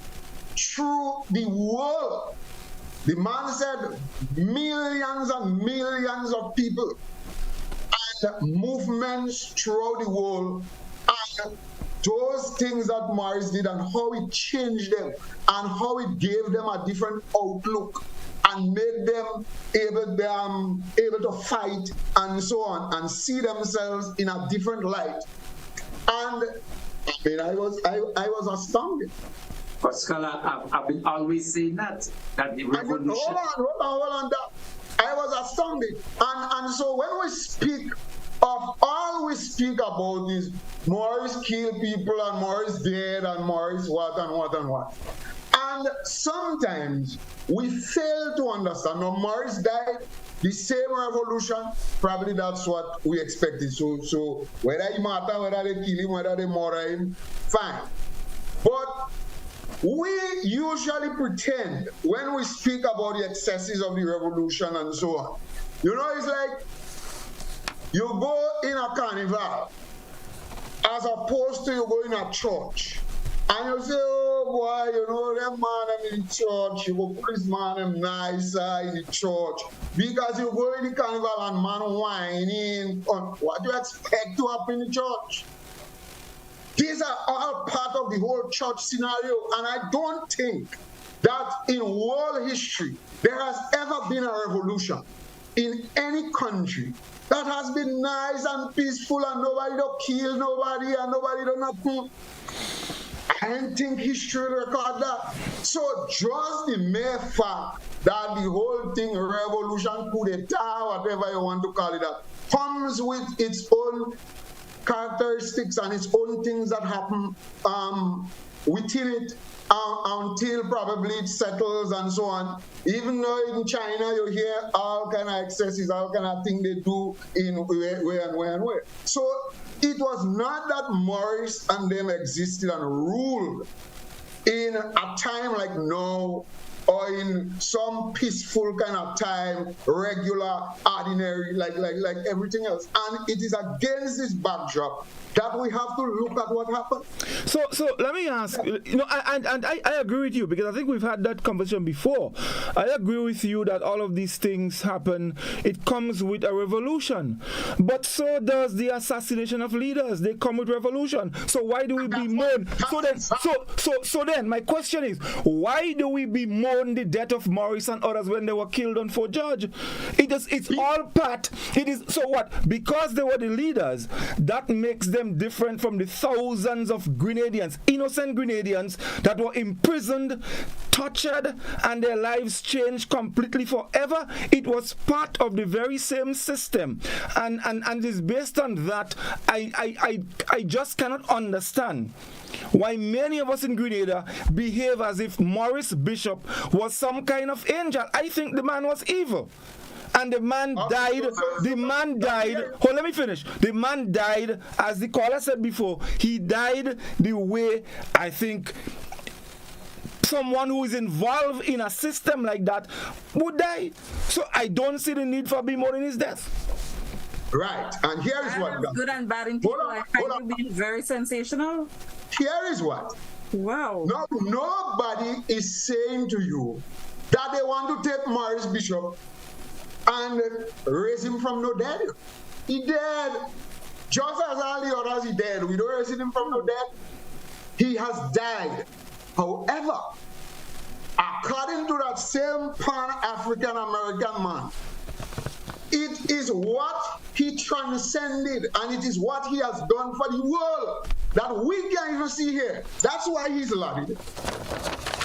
through the world The man said millions and millions of people and movements throughout the world, and those things that Morris did and how it changed them and how it gave them a different outlook and made them able to fight and so on and see themselves in a different light. And I mean, I was astounded. But scholar, I've been always saying that the revolution. Hold on. I was astounded. And so when we speak of all we speak about is Morris killed people and Morris dead and Morris what and what and what. And sometimes we fail to understand. Now, Morris died, the same revolution, probably that's what we expected. So whether he matter, whether they kill him, whether they murder him, fine. But we usually pretend when we speak about the excesses of the revolution and so on. You know, it's like you go in a carnival as opposed to you go in a church. And you say, oh boy, you know, that man in the church, you go put this man nicer in the church. Because you go in the carnival and man whining. What do you expect to happen in the church? These are all part of the whole church scenario. And I don't think that in world history, there has ever been a revolution in any country that has been nice and peaceful and nobody don't kill nobody and nobody don't nothing. I don't think history will record that. So just the mere fact that the whole thing, revolution, coup d'etat, whatever you want to call it, that comes with its own characteristics and its own things that happen within it until probably it settles and so on. Even though in China you hear all kind of excesses, all kind of things they do in where. So it was not that Morris and them existed and ruled in a time like now or in some peaceful kind of time, regular, ordinary, like everything else. And it is against this backdrop that we have to look at what happened. So let me ask, you know, and I agree with you because I think we've had that conversation before. I agree with you that all of these things happen. It comes with a revolution, but so does the assassination of leaders. They come with revolution. So why do we bemoan? So then, my question is, why do we bemoan the death of Morris and others when they were killed on Fort George? It's all part. It is so what? Because they were the leaders, that makes them different from the thousands of Grenadians, innocent Grenadians that were imprisoned, tortured, and their lives changed completely forever. It was part of the very same system, and it's based on that. I just cannot understand why many of us in Grenada behave as if Morris Bishop was some kind of angel. I think the man was evil. And the man died. Oh, let me finish. The man died, as the caller said before, he died the way I think someone who is involved in a system like that would die. So I don't see the need for bemoaning his death. Right. And here is what. Good and bad in people. I find you being very sensational. Here is what. Wow. No, nobody is saying to you that they want to take Morris Bishop and raise him from no dead. He dead. Just as all the others, he dead. We don't raise him from no dead. He has died. However, according to that same Pan-African American man, it is what he transcended and it is what he has done for the world that we can't even see here. That's why he's lauded.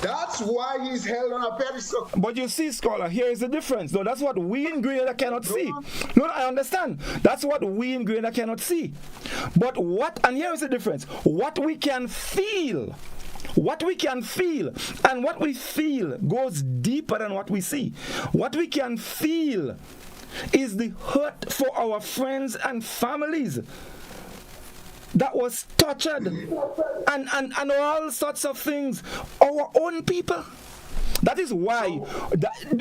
That's why he's held on a pedestal. But you see, scholar, here is the difference. No, that's what we in Grenada cannot see. No, I understand. That's what we in Grenada cannot see. But and here is the difference. What we can feel, and what we feel goes deeper than what we see. What we can feel is the hurt for our friends and families that was tortured and all sorts of things. Our own people. That is why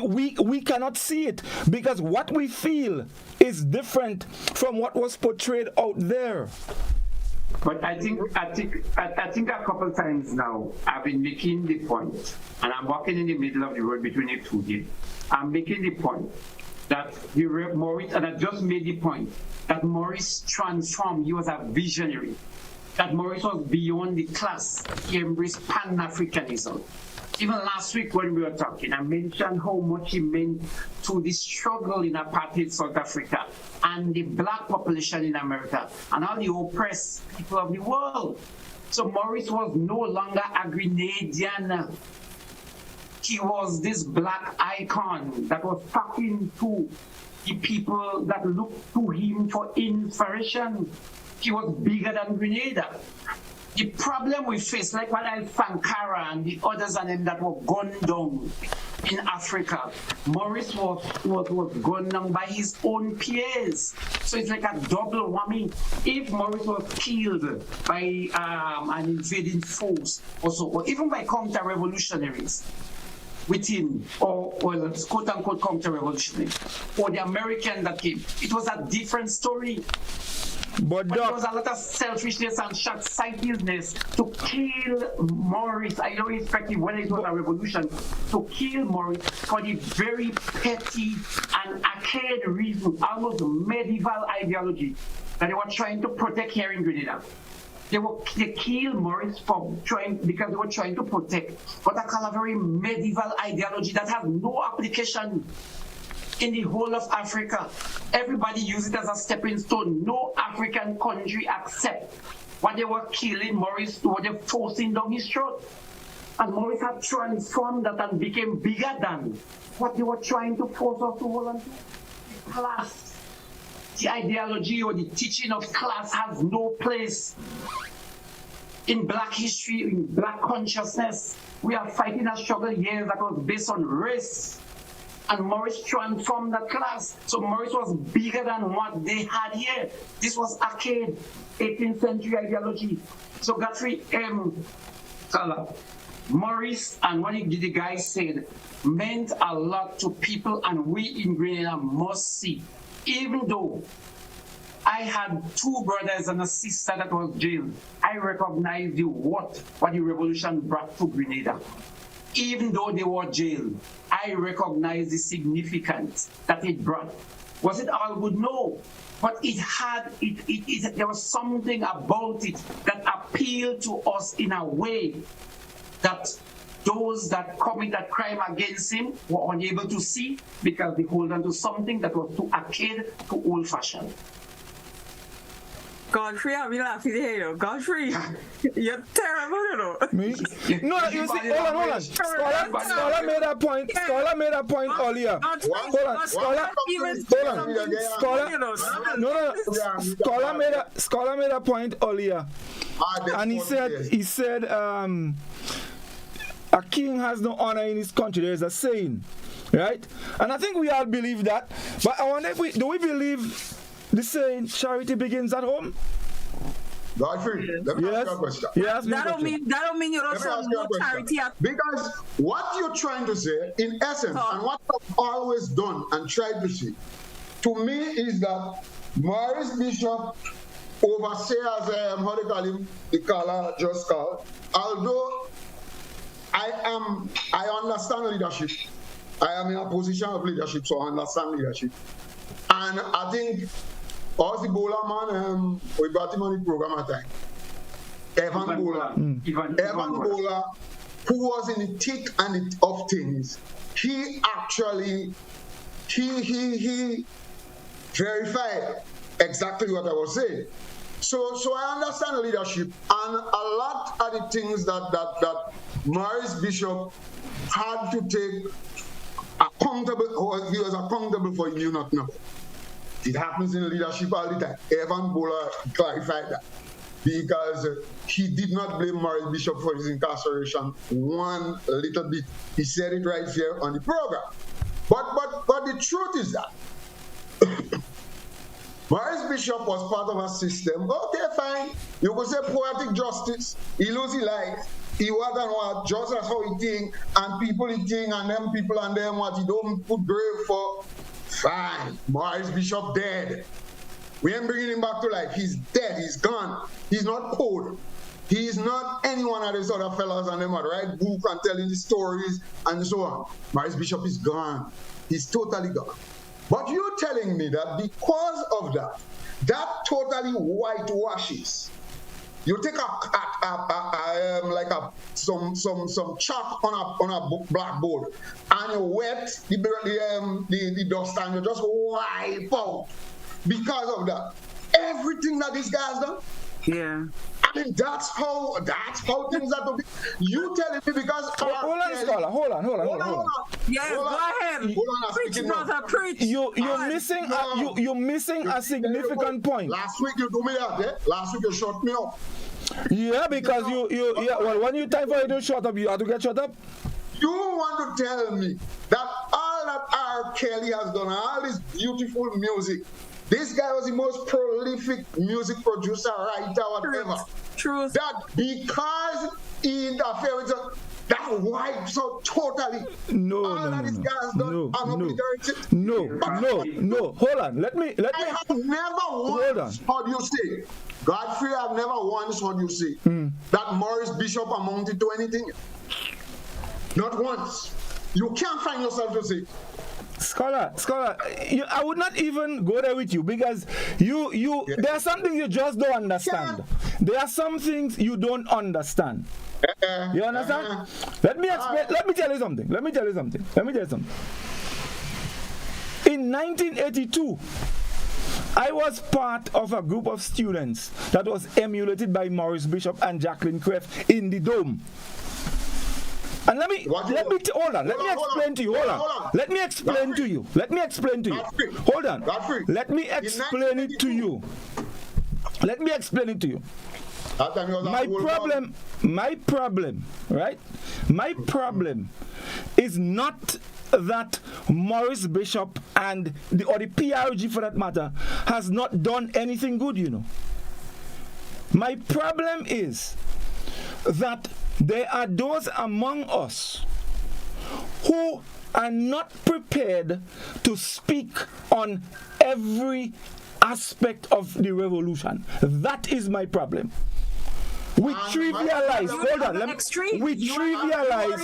we cannot see it, because what we feel is different from what was portrayed out there. But I think a couple times now I've been making the point, and I'm walking in the middle of the road between the two here. I'm making the point that Maurice, and I just made the point that Maurice transformed. He was a visionary. That Maurice was beyond the class. He embraced Pan-Africanism. Even last week when we were talking, I mentioned how much he meant to the struggle in apartheid South Africa and the black population in America and all the oppressed people of the world. So Maurice was no longer a Grenadian. He was this black icon that was talking to the people that looked to him for inspiration. He was bigger than Grenada. The problem we face, like what Sankara and the others and them that were gunned down in Africa, Maurice was gunned down by his own peers. So it's like a double whammy. If Maurice was killed by an invading force or even by counter-revolutionaries within, or quote-unquote counter-revolutionaries, or the American that came, it was a different story. But there was a lot of selfishness and short-sightedness to kill Maurice. I don't respect it whether it was a revolution, to kill Maurice for the very petty and archaic reason, almost medieval ideology that they were trying to protect here in Grenada. They killed Maurice because they were trying to protect what I call a very medieval ideology that has no application in the whole of Africa. Everybody used it as a stepping stone. No African country accept what they were killing Maurice, what they were forcing down his throat. And Maurice had transformed that and became bigger than what they were trying to force us to hold on to. Class. The ideology or the teaching of class has no place in black history, in black consciousness. We are fighting a struggle here that was based on race. And Maurice transformed that class. So Maurice was bigger than what they had here. This was archaic 18th century ideology. So Godfrey, Maurice and what the guy said meant a lot to people, and we in Grenada must see. Even though I had two brothers and a sister that was jailed, I recognized what the revolution brought to Grenada. Even though they were jailed, I recognize the significance that it brought. Was it all good? No. But there was something about it that appealed to us in a way that those that commit that crime against him were unable to see, because they hold on to something that was too archaic, too old-fashioned. Godfrey, I'm laughing here, you know. Godfrey, you're terrible, you know. Me? No, you see, hold on. Scholar made a point. Scholar made a point earlier. Hold on. Scholar made a point earlier. And he said, a king has no honor in his country. There's a saying, right? And I think we all believe that. But I wonder if do we believe the saying, charity begins at home? Godfrey, let me ask you a question. Yes, that don't mean you don't show no charity. Because what you're trying to say, in essence, and what I've always done and tried to say, to me is that Maurice Bishop, overseer, as how they call him, the caller just called, although I understand leadership. I am in a position of leadership, so I understand leadership. And I think also the bowler man, we brought him on the program at time. Evan Bowler, who was in the thick and the of things, he actually he verified exactly what I was saying. So I understand the leadership, and a lot of the things that Maurice Bishop had to take accountable, or he was accountable for, you not know. It happens in leadership all the time. Evan Bowler clarified that, because he did not blame Maurice Bishop for his incarceration one little bit. He said it right here on the program. But the truth is that Maurice Bishop was part of a system. Okay, fine. You could say poetic justice. He lose his life. He what and what, just as how he think, and people he think, and them people and them what he don't put grave for. Fine. Maurice Bishop dead. We ain't bringing him back to life. He's dead. He's gone. He's not cold. He's not any one of these other fellas and them write book and telling the stories and so on. Maurice Bishop is gone. He's totally gone. But you're telling me that because of that totally whitewashes. You take some chalk on a blackboard and you wet the dust and you just wipe out because of that. Everything that this guy's done. Yeah. I mean, that's how things are to be. You telling me because hold on, scholar. Hold on. Yes, go ahead. Preach, brother, preach. You're missing a significant point. Last week you do me that, eh? Last week you shut me up. Yeah, because well, when you time for you to shut up, you have to get shut up. You want to tell me that all that R. Kelly has done, all this beautiful music, this guy was the most prolific music producer, writer, whatever. True. That because he interfered with that wipes out totally. No. Hold on. Let me. I have never once heard you say, Godfrey, I've never once heard you say that Maurice Bishop amounted to anything. Not once. You can't find yourself to say. Scholar, I would not even go there with you because there are some things you just don't understand. Yeah. There are some things you don't understand. You understand? Let me explain. Let me tell you something. In 1982, I was part of a group of students that was emulated by Maurice Bishop and Jacqueline Creft in the Dome. And let me explain to you. Let me explain to you. Hold on. Let me explain it to you. My problem is not that Maurice Bishop and the PRG for that matter has not done anything good, you know. My problem is that there are those among us who are not prepared to speak on every aspect of the revolution. That is my problem. We trivialize. Hold on. We trivialize.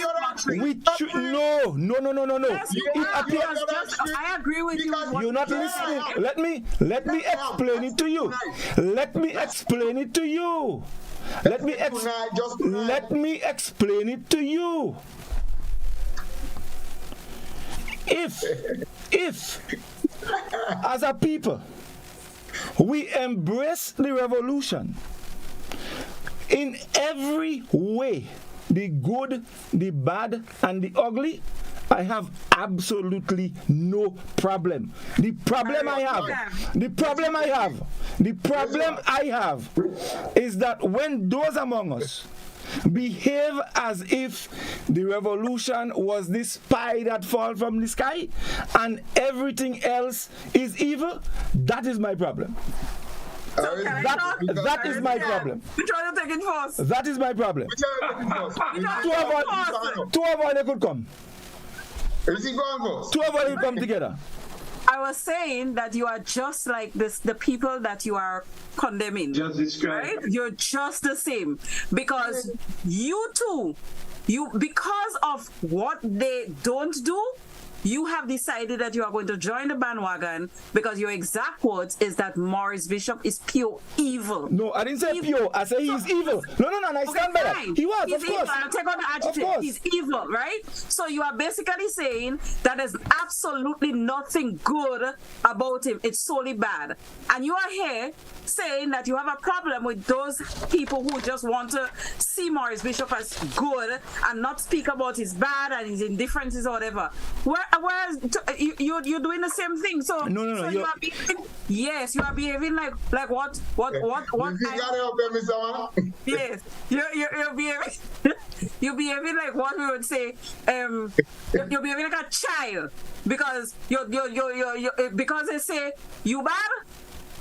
No. I agree with you. You're not listening. Let me explain it to you. Let me explain it to you. If as a people we embrace the revolution in every way, the good, the bad, and the ugly, I have absolutely no problem. The problem I have is that when those among us behave as if the revolution was this pie that fall from the sky and everything else is evil, that is my problem. That is my problem. Which one you taking first? That is my problem. Two of all they could come. Is he going first? Two of all you come together. I was saying that you are just like this, the people that you are condemning. Just describe. Right? You're just the same. Because you too, because of what they don't do, you have decided that you are going to join the bandwagon because your exact words is that Maurice Bishop is pure evil. No, I didn't say pure. I say he's evil. No, I stand by that. He was, he's of course. Evil. I'll take on the adjective. He's evil, right? So you are basically saying that there's absolutely nothing good about him. It's solely bad. And you are here saying that you have a problem with those people who just want to see Maurice Bishop as good and not speak about his bad and his indifferences or whatever. Whereas you're doing the same thing. So no. So you are behaving, yes, you are behaving like what? Yes, you're behaving. You're behaving like what we would say. You're behaving like a child because you're because they say you bad.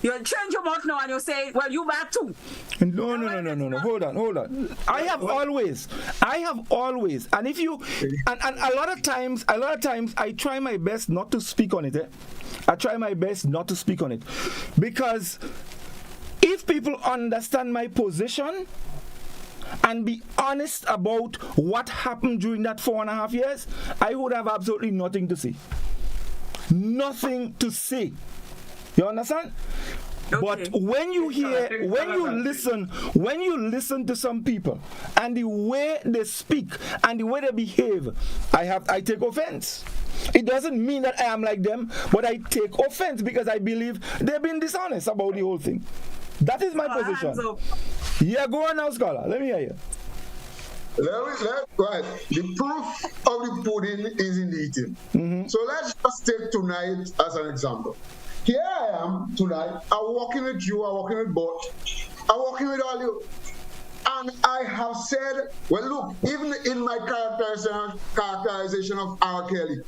You change your mouth now and you say, well, you bad too. No. Hold on. I have always, and if you, and a lot of times, I try my best not to speak on it. I try my best not to speak on it, because if people understand my position and be honest about what happened during that 4.5 years, I would have absolutely nothing to say. Nothing to say. You understand? Okay. But when you hear, when you listen to some people and the way they speak and the way they behave, I take offense. It doesn't mean that I am like them, but I take offense because I believe they've been dishonest about the whole thing. That is my position. Yeah, go on now, Scholar. Let me hear you. Right. The proof of the pudding is in the eating. Mm-hmm. So let's just take tonight as an example. Here I am tonight. I'm walking with you. I'm walking with Bot. I'm walking with all you. And I have said, well, look, even in my characterization of R. Kelly,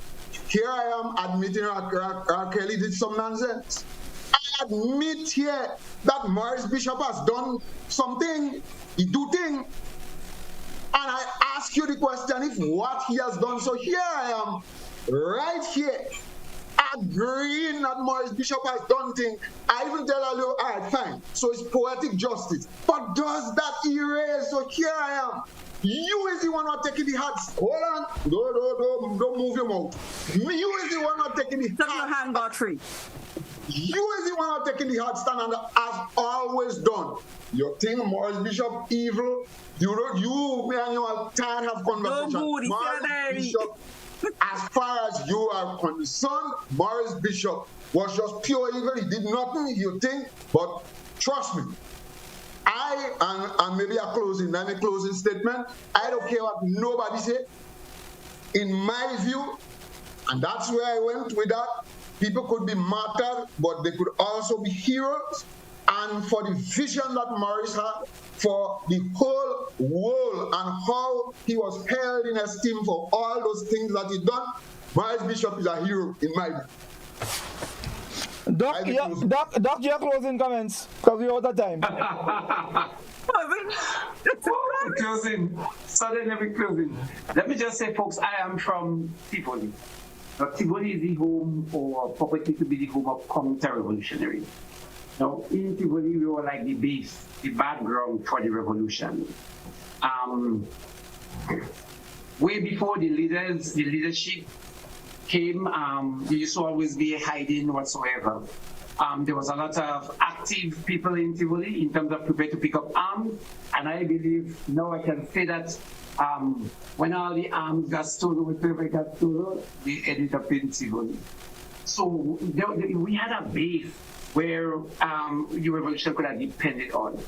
here I am admitting R. Kelly did some nonsense. I admit here that Maurice Bishop has done something, he do thing. And I ask you the question, if what he has done, so here I am, right here, agreeing that Maurice Bishop has done things. I even tell you, all right, fine, so it's poetic justice. But does that erase? So here I am. You is the one not taking the hats. Hold on. Don't move your mouth. You is the one not taking the hats. Take your hand, Godfrey. You is the one not taking the hard stand, and as always done. You think Maurice Bishop evil? You me and you are tired of conversation. Maurice Bishop, as far as you are concerned, Maurice Bishop was just pure evil. He did nothing, you think, but trust me. And maybe a closing statement. I don't care what nobody say. In my view, and that's where I went with that, people could be martyred, but they could also be heroes. And for the vision that Maurice had for the whole world and how he was held in esteem for all those things that he done, Maurice Bishop is a hero in my view. Doc, your closing comments, because we're out of time. Closing. Suddenly we're closing. Let me just say, folks, I am from Tivoli. Tivoli is the home, or property to be the home of counter-revolutionary. Now, in Tivoli, we were like the base, the background for the revolution. Way before the leadership came, there used to always be hiding whatsoever. There was a lot of active people in Tivoli in terms of prepared to pick up arms, and I believe now I can say that when all the arms got stolen, they ended up in Tivoli. So we had a base where the revolution could have depended on.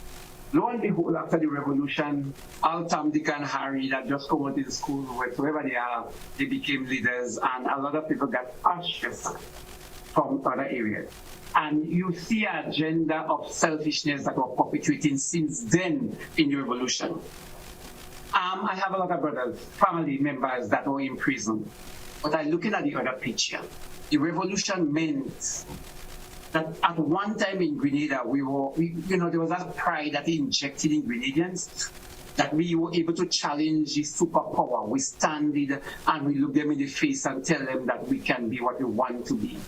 Lo and behold, after the revolution, all Tom, Dick, and Harry that just come out in school, wherever they are, they became leaders, and a lot of people got ostracized from other areas. And you see an agenda of selfishness that was perpetuating since then in the revolution. I have a lot of brothers, family members that were in prison, but I'm looking at the other picture. The revolution meant that at one time in Grenada, there was that pride that injected in Grenadians, that we were able to challenge the superpower. We stand it and we look them in the face and tell them that we can be what we want to be.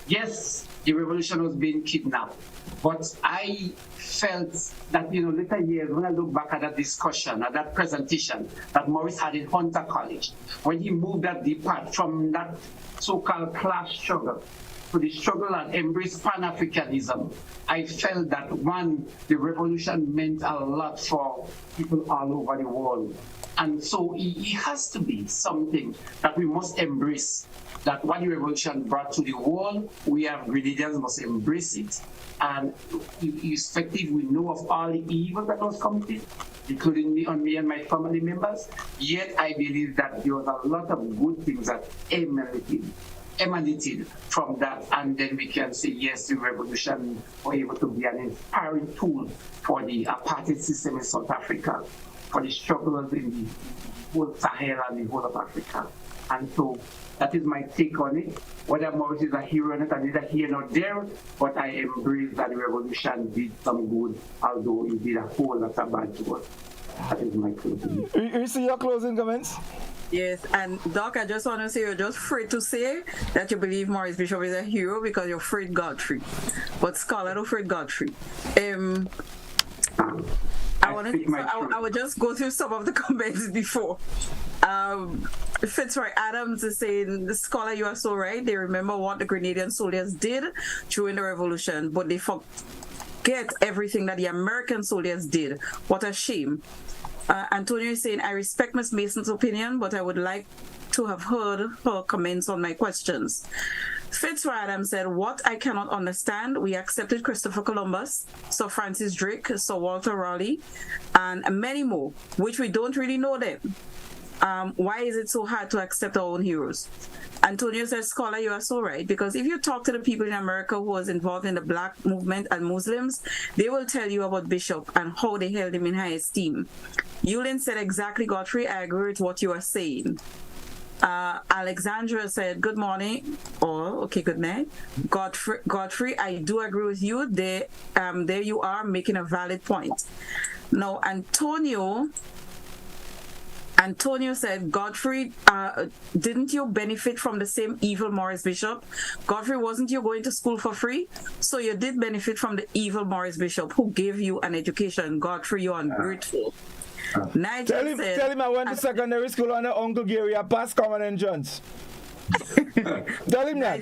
Yes, the revolution was being kidnapped, but I felt that, later years, when I look back at that discussion, at that presentation that Maurice had in Hunter College, when he moved that depart from that so-called class struggle to the struggle and embrace Pan-Africanism, I felt that, the revolution meant a lot for people all over the world. And so it has to be something that we must embrace, that what the revolution brought to the world, we have Grenadians must embrace it. And irrespective, we know of all the evil that was committed, including me and my family members, yet I believe that there was a lot of good things that emanated from that, and then we can say, yes, the revolution was able to be an inspiring tool for the apartheid system in South Africa, for the struggles in the whole Sahel and the whole of Africa. And so That is my take on it. Whether Morris is a hero or not, I did a here not there, but I embrace that the revolution did some good, although it did a whole lot of bad to us. That is my closing. You see your closing comments? Yes, and Doc, I just want to say you're just free to say that you believe Maurice Bishop is a hero because you're afraid Godfrey. But Scholar don't afraid Godfrey. I would just go through some of the comments before. Fitzroy Adams is saying, Scholar, you are so right. They remember what the Grenadian soldiers did during the revolution, but they forget everything that the American soldiers did. What a shame. Antonio is saying, I respect Ms. Mason's opinion, but I would like to have heard her comments on my questions. Fitzroy Adams said, what I cannot understand, we accepted Christopher Columbus, Sir Francis Drake, Sir Walter Raleigh, and many more, which we don't really know them. Why is it so hard to accept our own heroes? Antonio says, Scholar, you are so right, because if you talk to the people in America who was involved in the Black movement and Muslims, they will tell you about Bishop and how they held him in high esteem. Yulin said exactly, Godfrey, I agree with what you are saying. Alexandra said, good morning, or okay, good night. Godfrey, I do agree with you. There you are making a valid point. Now, Antonio said, Godfrey, didn't you benefit from the same evil Maurice Bishop? Godfrey, wasn't you going to school for free? So you did benefit from the evil Maurice Bishop who gave you an education. Godfrey, you're ungrateful. Nigel tell him I went to secondary school under Uncle Gary. I passed Common and John's. Tell him that.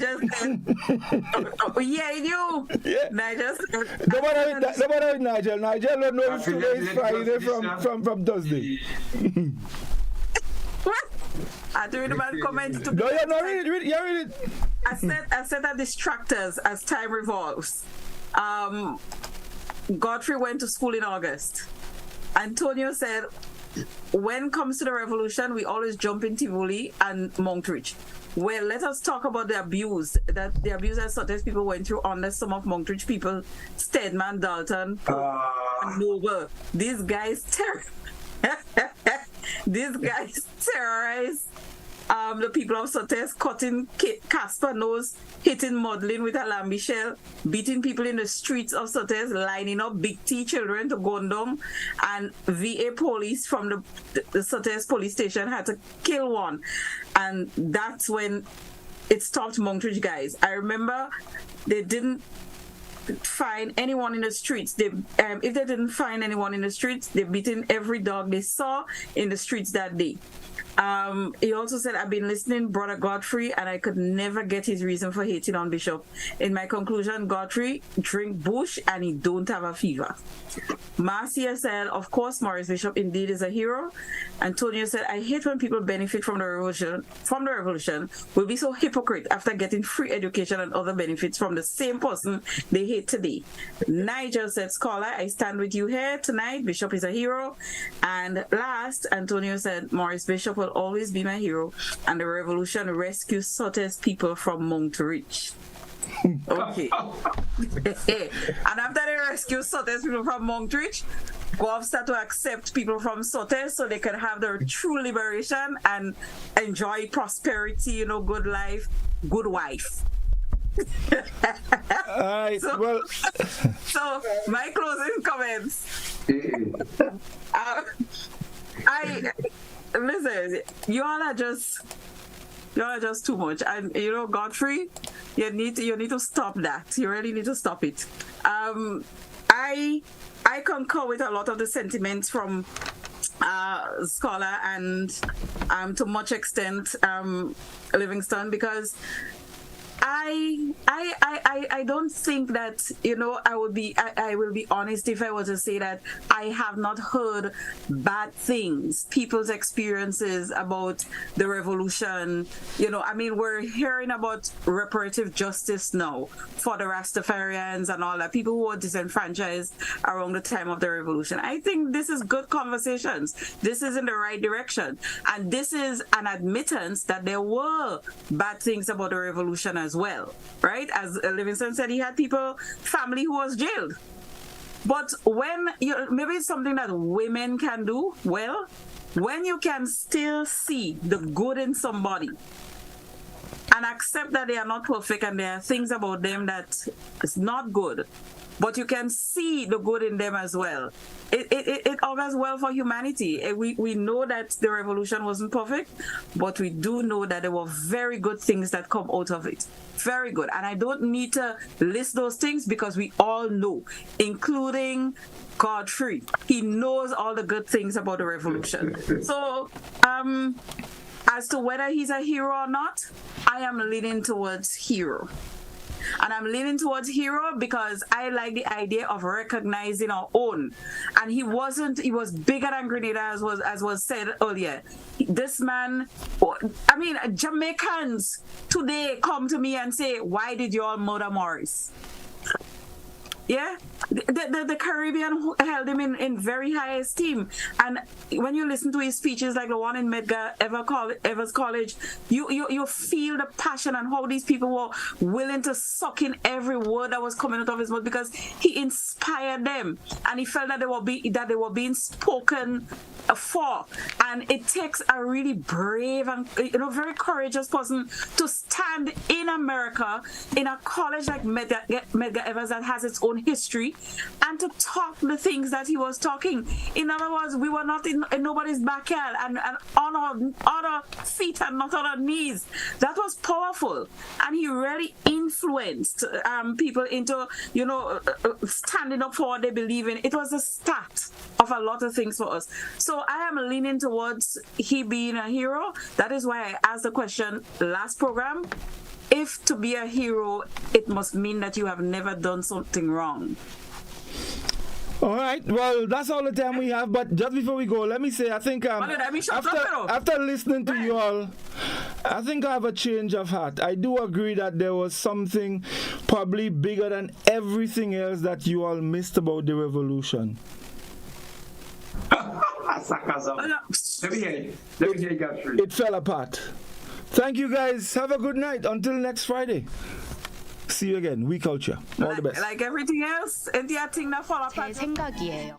Yeah, you. Yeah. Nigel said, nobody with Nigel. Nigel don't know if today is Friday from Thursday. What? I do read about comments to. No, you're not reading it. You're reading it. I said that distractors as time revolves. Godfrey went to school in August. Antonio said, when it comes to the revolution, we always jump in Tivoli and Monkridge. Well, let us talk about the abuse that certain people went through under some of Monkridge people, Stedman, Dalton, and Noble. These guys terrorized the people of Sotes, cutting Casper nose, hitting Maudlin with a lambi shell, beating people in the streets of Sotes, lining up Big T children to gun them, and VA police from the Sotes police station had to kill one. And that's when it stopped Monkridge guys. I remember they didn't find anyone in the streets. If they didn't find anyone in the streets, they beaten every dog they saw in the streets that day. He also said, I've been listening, Brother Godfrey, and I could never get his reason for hating on Bishop. In my conclusion, Godfrey drink bush and he don't have a fever. Marcia said, of course, Maurice Bishop indeed is a hero. Antonio said, I hate when people benefit from the revolution will be so hypocrite after getting free education and other benefits from the same person they hate today. Nigel said, Scholar, I stand with you here tonight. Bishop is a hero. And last, Antonio said, Maurice Bishop will always be my hero, and the revolution rescues Sotes people from Monkridge. Okay. And after they rescue Sotes people from Monkridge, Gov start to accept people from Sotes so they can have their true liberation and enjoy prosperity, good life, good wife. So my closing comments. Listen, you all are just too much, and Godfrey, you need to stop that. You really need to stop it. I concur with a lot of the sentiments from Scholar and to much extent Livingston, because I don't think that I will be honest if I were to say that I have not heard bad things, people's experiences about the revolution. We're hearing about reparative justice now for the Rastafarians and all that, people who were disenfranchised around the time of the revolution. I think this is good conversations. This is in the right direction, and this is an admittance that there were bad things about the revolution as well, right? As Livingston said, he had family who was jailed. But when maybe it's something that women can do well, when you can still see the good in somebody, and accept that they are not perfect and there are things about them that is not good, but you can see the good in them as well. It augurs well for humanity. We know that the revolution wasn't perfect, but we do know that there were very good things that come out of it. Very good. And I don't need to list those things because we all know, including Godfrey. He knows all the good things about the revolution. So, as to whether he's a hero or not, I am leaning towards hero. And I'm leaning towards hero because I like the idea of recognizing our own. And he was bigger than Grenada, as was said earlier. This man, I mean, Jamaicans today come to me and say, why did you all murder Morris? Yeah, the Caribbean held him in very high esteem. And when you listen to his speeches, like the one in Medgar Evers College, you feel the passion and how these people were willing to suck in every word that was coming out of his mouth because he inspired them, and he felt that they were being spoken for. And it takes a really brave and very courageous person to stand in America in a college like Medgar Evers that has its own history and to talk the things that he was talking. In other words, we were not in nobody's backyard and on our feet and not on our knees. That was powerful, and he really influenced people into standing up for what they believe in. It was the start of a lot of things for us. So I am leaning towards he being a hero. That is why I asked the question last program. If to be a hero, it must mean that you have never done something wrong. All right. Well, that's all the time we have. But just before we go, let me say, I think after listening to you all, I think I have a change of heart. I do agree that there was something probably bigger than everything else that you all missed about the revolution. It fell apart. Thank you guys. Have a good night. Until next Friday. See you again. We Culture. All the best. Like everything else, it's your thing that fall apart. 제 생각이에요.